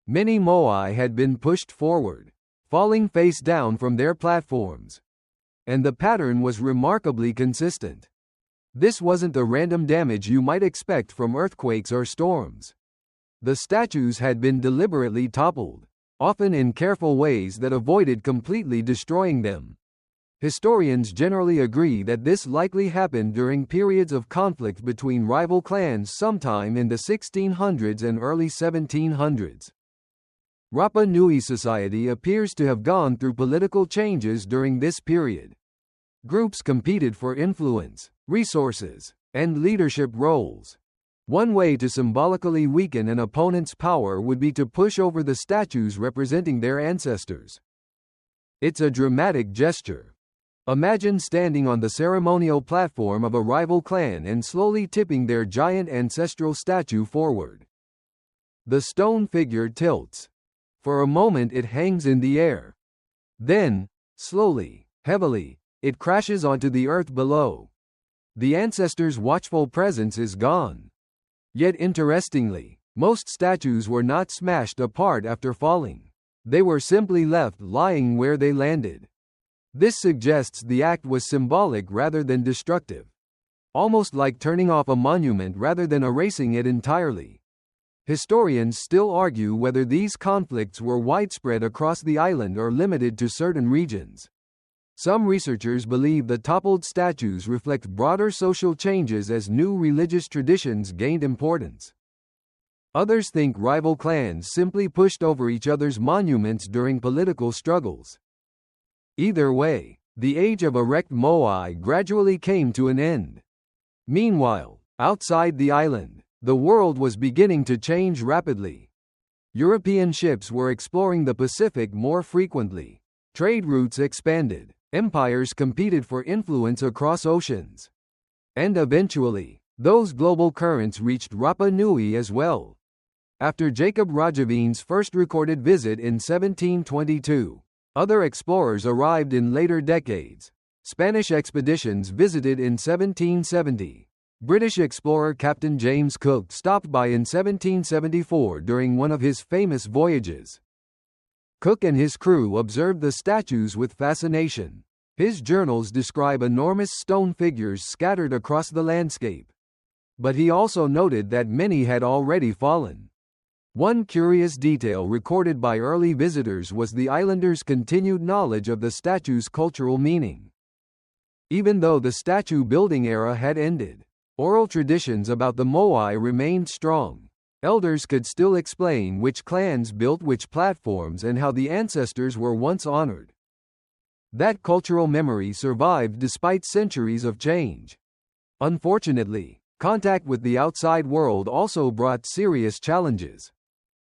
Many moai had been pushed forward, falling face down from their platforms. And the pattern was remarkably consistent. This wasn't the random damage you might expect from earthquakes or storms. The statues had been deliberately toppled, often in careful ways that avoided completely destroying them. Historians generally agree that this likely happened during periods of conflict between rival clans sometime in the 1600s and early 1700s. Rapa Nui society appears to have gone through political changes during this period. Groups competed for influence, resources, and leadership roles. One way to symbolically weaken an opponent's power would be to push over the statues representing their ancestors. It's a dramatic gesture. Imagine standing on the ceremonial platform of a rival clan and slowly tipping their giant ancestral statue forward. The stone figure tilts. For a moment it hangs in the air. Then, slowly, heavily, it crashes onto the earth below. The ancestors' watchful presence is gone. Yet interestingly, most statues were not smashed apart after falling. They were simply left lying where they landed. This suggests the act was symbolic rather than destructive. Almost like turning off a monument rather than erasing it entirely. Historians still argue whether these conflicts were widespread across the island or limited to certain regions. Some researchers believe the toppled statues reflect broader social changes as new religious traditions gained importance. Others think rival clans simply pushed over each other's monuments during political struggles. Either way, the age of erect moai gradually came to an end. Meanwhile, outside the island, the world was beginning to change rapidly. European ships were exploring the Pacific more frequently. Trade routes expanded. Empires competed for influence across oceans. And eventually, those global currents reached Rapa Nui as well. After Jacob Rajavin's first recorded visit in 1722, other explorers arrived in later decades. Spanish expeditions visited in 1770. British explorer Captain James Cook stopped by in 1774 during one of his famous voyages. Cook and his crew observed the statues with fascination. His journals describe enormous stone figures scattered across the landscape. But he also noted that many had already fallen. One curious detail recorded by early visitors was the islanders' continued knowledge of the statue's cultural meaning. Even though the statue building era had ended, oral traditions about the moai remained strong. Elders could still explain which clans built which platforms and how the ancestors were once honored. That cultural memory survived despite centuries of change. Unfortunately, contact with the outside world also brought serious challenges.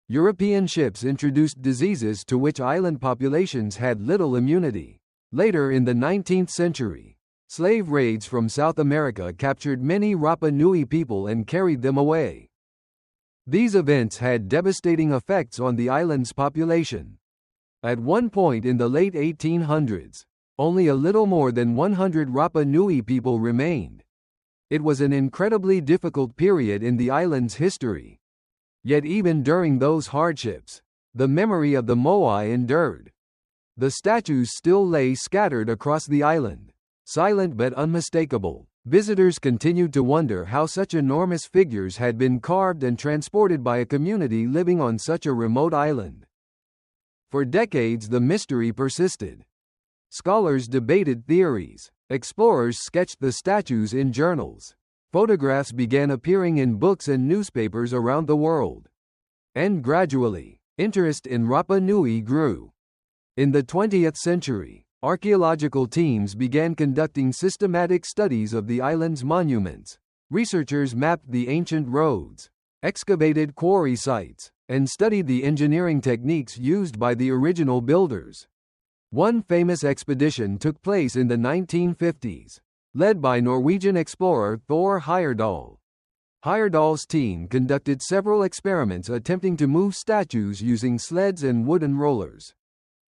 European ships introduced diseases to which island populations had little immunity. Later in the 19th century, slave raids from South America captured many Rapa Nui people and carried them away. These events had devastating effects on the island's population. At one point in the late 1800s, only a little more than 100 Rapa Nui people remained. It was an incredibly difficult period in the island's history. Yet even during those hardships, the memory of the moai endured. The statues still lay scattered across the island, silent but unmistakable. Visitors continued to wonder how such enormous figures had been carved and transported by a community living on such a remote island. For decades the mystery persisted. Scholars debated theories. Explorers sketched the statues in journals. Photographs began appearing in books and newspapers around the world. And gradually, interest in Rapa Nui grew. In the 20th century, archaeological teams began conducting systematic studies of the island's monuments. Researchers mapped the ancient roads, excavated quarry sites, and studied the engineering techniques used by the original builders. One famous expedition took place in the 1950s, led by Norwegian explorer Thor Heyerdahl. Heyerdahl's team conducted several experiments attempting to move statues using sleds and wooden rollers.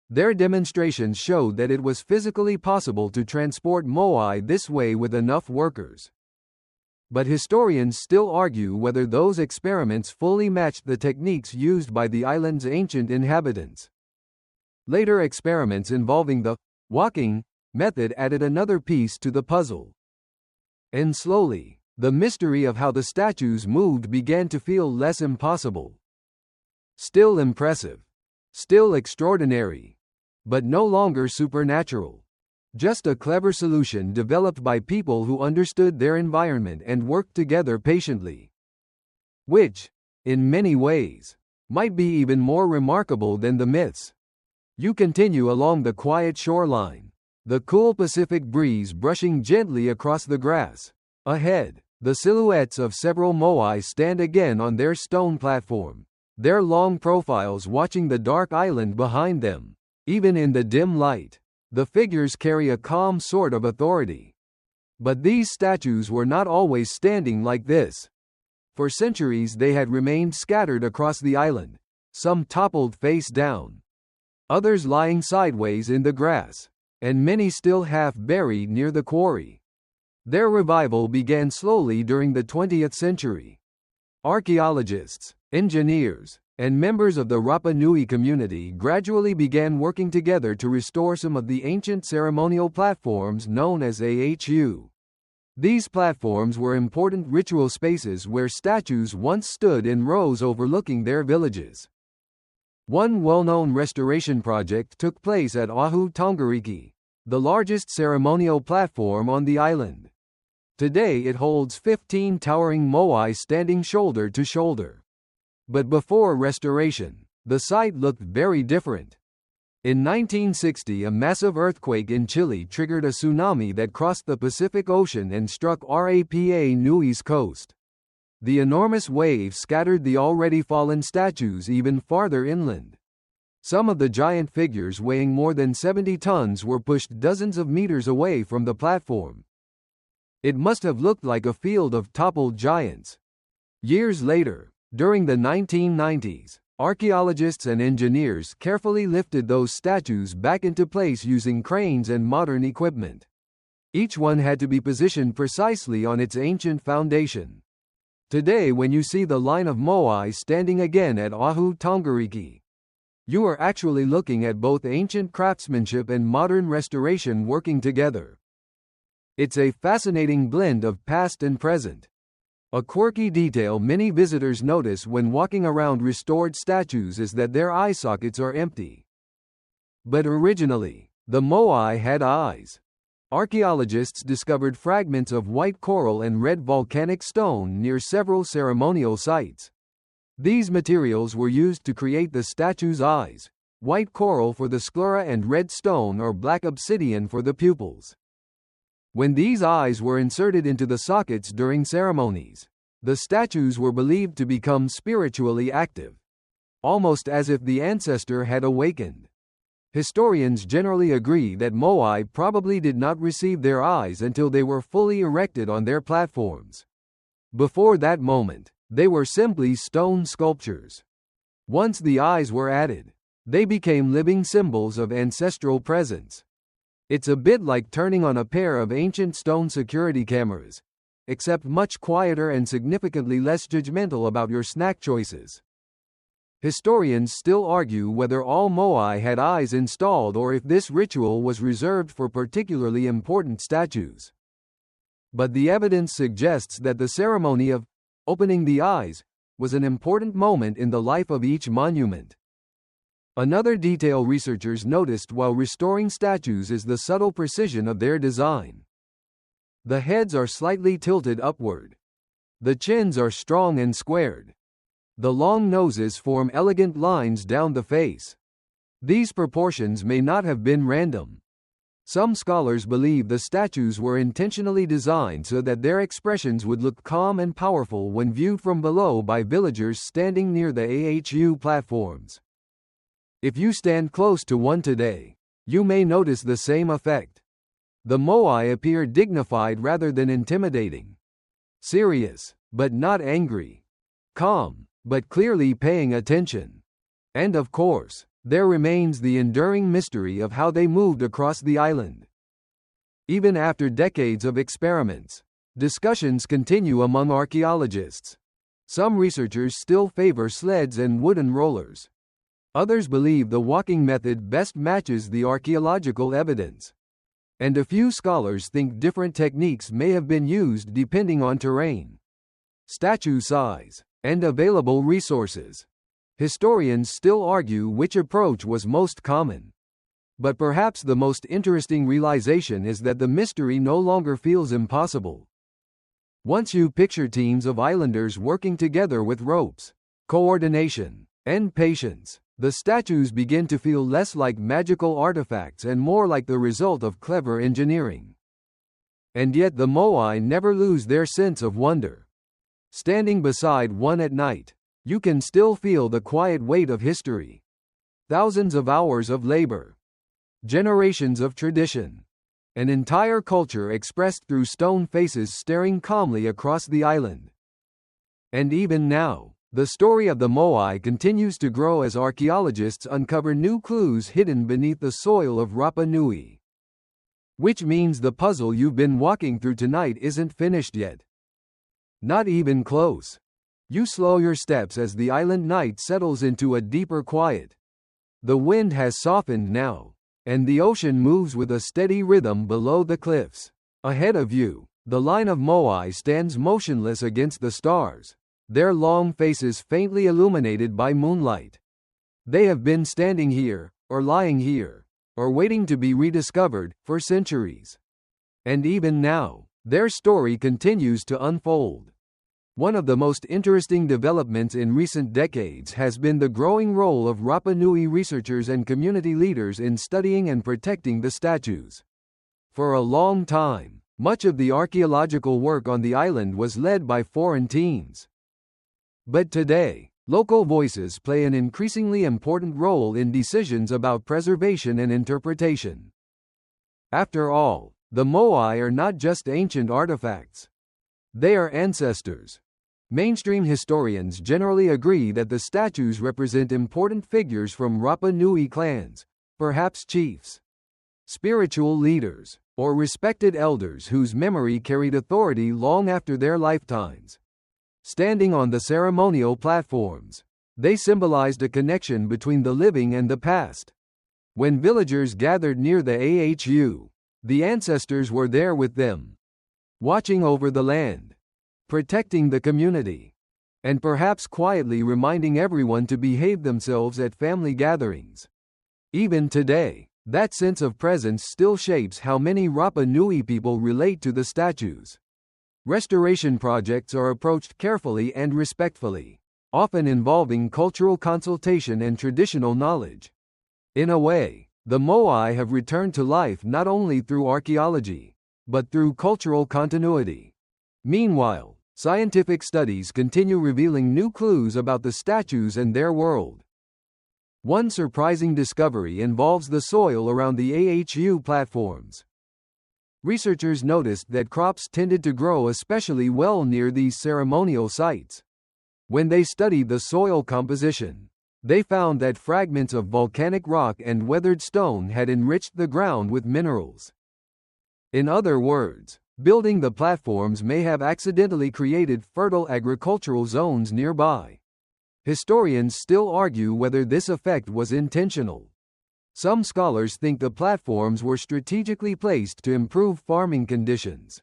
Their demonstrations showed that it was physically possible to transport Moai this way with enough workers. But historians still argue whether those experiments fully matched the techniques used by the island's ancient inhabitants. Later experiments involving the walking method added another piece to the puzzle. And slowly, the mystery of how the statues moved began to feel less impossible. Still impressive. Still extraordinary. But no longer supernatural. Just a clever solution developed by people who understood their environment and worked together patiently. Which, in many ways, might be even more remarkable than the myths. You continue along the quiet shoreline, the cool Pacific breeze brushing gently across the grass. Ahead, the silhouettes of several Moai stand again on their stone platform, their long profiles watching the dark island behind them. Even in the dim light, the figures carry a calm sort of authority. But these statues were not always standing like this. For centuries they had remained scattered across the island, some toppled face down, others lying sideways in the grass, and many still half buried near the quarry. Their revival began slowly during the 20th century. Archaeologists, engineers, and members of the Rapa Nui community gradually began working together to restore some of the ancient ceremonial platforms known as AHU. These platforms were important ritual spaces where statues once stood in rows overlooking their villages. One well-known restoration project took place at Ahu Tongariki, the largest ceremonial platform on the island. Today it holds 15 towering Moai standing shoulder to shoulder. But before restoration, the site looked very different. In 1960, a massive earthquake in Chile triggered a tsunami that crossed the Pacific Ocean and struck Rapa Nui's coast. The enormous wave scattered the already fallen statues even farther inland. Some of the giant figures weighing more than 70 tons were pushed dozens of meters away from the platform. It must have looked like a field of toppled giants. Years later, during the 1990s, archaeologists and engineers carefully lifted those statues back into place using cranes and modern equipment. Each one had to be positioned precisely on its ancient foundation. Today, when you see the line of Moai standing again at Ahu Tongariki, you are actually looking at both ancient craftsmanship and modern restoration working together. It's a fascinating blend of past and present. A quirky detail many visitors notice when walking around restored statues is that their eye sockets are empty. But originally, the Moai had eyes. Archaeologists discovered fragments of white coral and red volcanic stone near several ceremonial sites. These materials were used to create the statue's eyes, white coral for the sclera and red stone or black obsidian for the pupils. When these eyes were inserted into the sockets during ceremonies, the statues were believed to become spiritually active, almost as if the ancestor had awakened. Historians generally agree that Moai probably did not receive their eyes until they were fully erected on their platforms. Before that moment, they were simply stone sculptures. Once the eyes were added, they became living symbols of ancestral presence. It's a bit like turning on a pair of ancient stone security cameras, except much quieter and significantly less judgmental about your snack choices. Historians still argue whether all Moai had eyes installed or if this ritual was reserved for particularly important statues. But the evidence suggests that the ceremony of opening the eyes was an important moment in the life of each monument. Another detail researchers noticed while restoring statues is the subtle precision of their design. The heads are slightly tilted upward. The chins are strong and squared. The long noses form elegant lines down the face. These proportions may not have been random. Some scholars believe the statues were intentionally designed so that their expressions would look calm and powerful when viewed from below by villagers standing near the AHU platforms. If you stand close to one today, you may notice the same effect. The Moai appear dignified rather than intimidating. Serious, but not angry. Calm, but clearly paying attention. And of course, there remains the enduring mystery of how they moved across the island. Even after decades of experiments, discussions continue among archaeologists. Some researchers still favor sleds and wooden rollers. Others believe the walking method best matches the archaeological evidence. And a few scholars think different techniques may have been used depending on terrain, statue size, and available resources. Historians still argue which approach was most common. But perhaps the most interesting realization is that the mystery no longer feels impossible. Once you picture teams of islanders working together with ropes, coordination, and patience, the statues begin to feel less like magical artifacts and more like the result of clever engineering. And yet the Moai never lose their sense of wonder. Standing beside one at night, you can still feel the quiet weight of history. Thousands of hours of labor. Generations of tradition. An entire culture expressed through stone faces staring calmly across the island. And even now, the story of the Moai continues to grow as archaeologists uncover new clues hidden beneath the soil of Rapa Nui. Which means the puzzle you've been walking through tonight isn't finished yet. Not even close. You slow your steps as the island night settles into a deeper quiet. The wind has softened now, and the ocean moves with a steady rhythm below the cliffs. Ahead of you, the line of Moai stands motionless against the stars, their long faces faintly illuminated by moonlight. They have been standing here, or lying here, or waiting to be rediscovered, for centuries. And even now, their story continues to unfold. One of the most interesting developments in recent decades has been the growing role of Rapa Nui researchers and community leaders in studying and protecting the statues. For a long time, much of the archaeological work on the island was led by foreign teams. But today, local voices play an increasingly important role in decisions about preservation and interpretation. After all, the Moai are not just ancient artifacts. They are ancestors. Mainstream historians generally agree that the statues represent important figures from Rapa Nui clans, perhaps chiefs, spiritual leaders, or respected elders whose memory carried authority long after their lifetimes. Standing on the ceremonial platforms, they symbolized a connection between the living and the past. When villagers gathered near the AHU, the ancestors were there with them, watching over the land, protecting the community, and perhaps quietly reminding everyone to behave themselves at family gatherings. Even today, that sense of presence still shapes how many Rapa Nui people relate to the statues. Restoration projects are approached carefully and respectfully, often involving cultural consultation and traditional knowledge. In a way, the Moai have returned to life not only through archaeology, but through cultural continuity. Meanwhile, scientific studies continue revealing new clues about the statues and their world. One surprising discovery involves the soil around the AHU platforms. Researchers noticed that crops tended to grow especially well near these ceremonial sites. When they studied the soil composition, they found that fragments of volcanic rock and weathered stone had enriched the ground with minerals. In other words, building the platforms may have accidentally created fertile agricultural zones nearby. Historians still argue whether this effect was intentional. Some scholars think the platforms were strategically placed to improve farming conditions.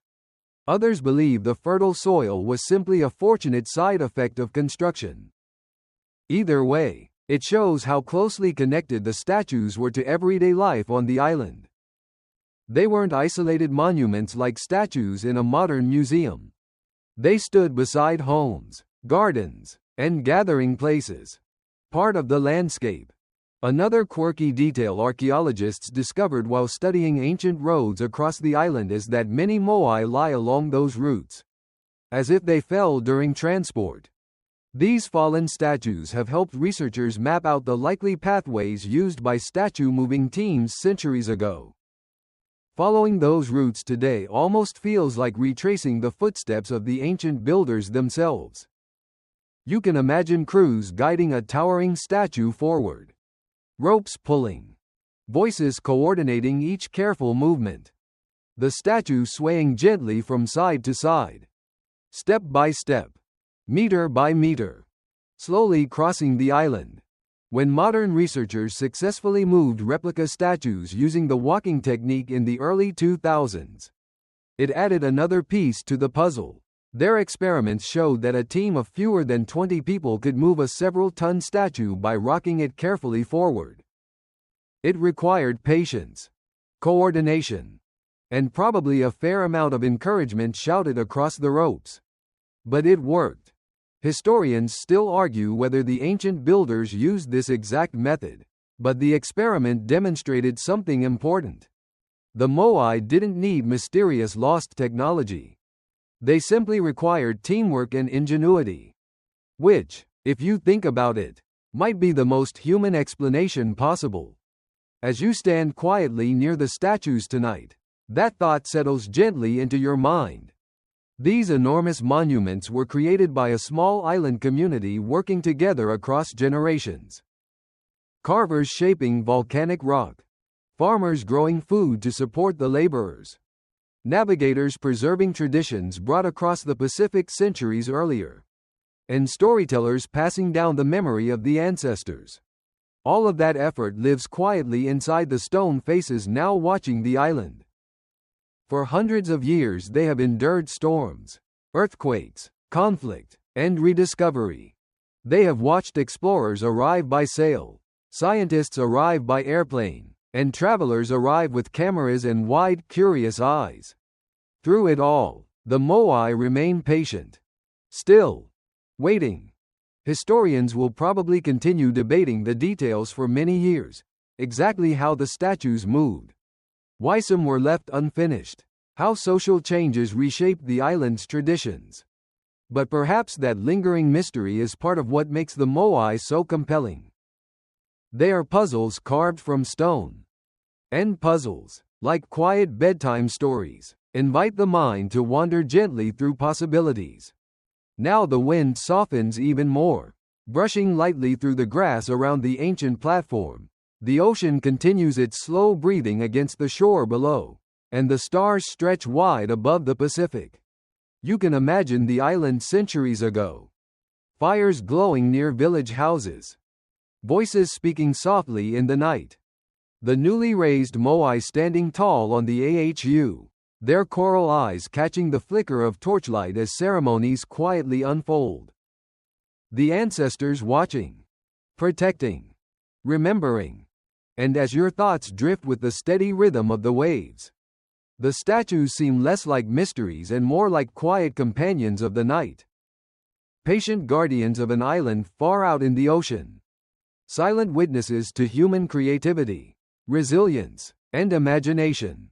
Others believe the fertile soil was simply a fortunate side effect of construction. Either way, It shows how closely connected the statues were to everyday life on the island. They weren't isolated monuments like statues in a modern museum. They stood beside homes, gardens, and gathering places, part of the landscape. Another quirky detail archaeologists discovered while studying ancient roads across the island is that many moai lie along those routes, as if they fell during transport. These fallen statues have helped researchers map out the likely pathways used by statue-moving teams centuries ago. Following those routes today almost feels like retracing the footsteps of the ancient builders themselves. You can imagine crews guiding a towering statue forward, ropes pulling, voices coordinating each careful movement, the statue swaying gently from side to side, step by step, meter by meter, slowly crossing the island. When modern researchers successfully moved replica statues using the walking technique in the early 2000s, it added another piece to the puzzle. Their experiments showed that a team of fewer than 20 people could move a several-ton statue by rocking it carefully forward. It required patience, coordination, and probably a fair amount of encouragement shouted across the ropes. But it worked. Historians still argue whether the ancient builders used this exact method, but the experiment demonstrated something important. The Moai didn't need mysterious lost technology. They simply required teamwork and ingenuity, which, if you think about it, might be the most human explanation possible. As you stand quietly near the statues tonight, that thought settles gently into your mind. These enormous monuments were created by a small island community working together across generations. Carvers shaping volcanic rock, farmers growing food to support the laborers, navigators preserving traditions brought across the Pacific centuries earlier, and storytellers passing down the memory of the ancestors. All of that effort lives quietly inside the stone faces now watching the island. For hundreds of years they have endured storms, earthquakes, conflict, and rediscovery. They have watched explorers arrive by sail, scientists arrive by airplane, and travelers arrive with cameras and wide, curious eyes. Through it all, the Moai remain patient, still, waiting. Historians will probably continue debating the details for many years, exactly how the statues moved, why some were left unfinished, how social changes reshaped the island's traditions. But perhaps that lingering mystery is part of what makes the Moai so compelling. They are puzzles carved from stone. And puzzles, like quiet bedtime stories, invite the mind to wander gently through possibilities. Now the wind softens even more, brushing lightly through the grass around the ancient platform. The ocean continues its slow breathing against the shore below, and the stars stretch wide above the Pacific. You can imagine the island centuries ago. Fires glowing near village houses. Voices speaking softly in the night. The newly raised Moai standing tall on the AHU, their coral eyes catching the flicker of torchlight as ceremonies quietly unfold. The ancestors watching, protecting, remembering. And as your thoughts drift with the steady rhythm of the waves, the statues seem less like mysteries and more like quiet companions of the night. Patient guardians of an island far out in the ocean. Silent witnesses to human creativity, resilience, and imagination.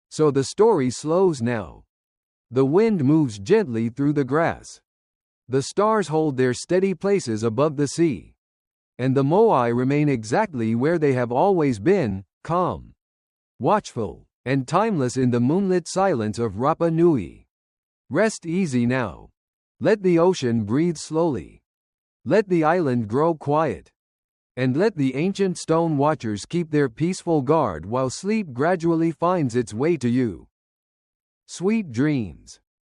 So the story slows now. The wind moves gently through the grass. The stars hold their steady places above the sea. And the Moai remain exactly where they have always been, calm, watchful, and timeless in the moonlit silence of Rapa Nui. Rest easy now. Let the ocean breathe slowly. Let the island grow quiet. And let the ancient stone watchers keep their peaceful guard while sleep gradually finds its way to you. Sweet dreams.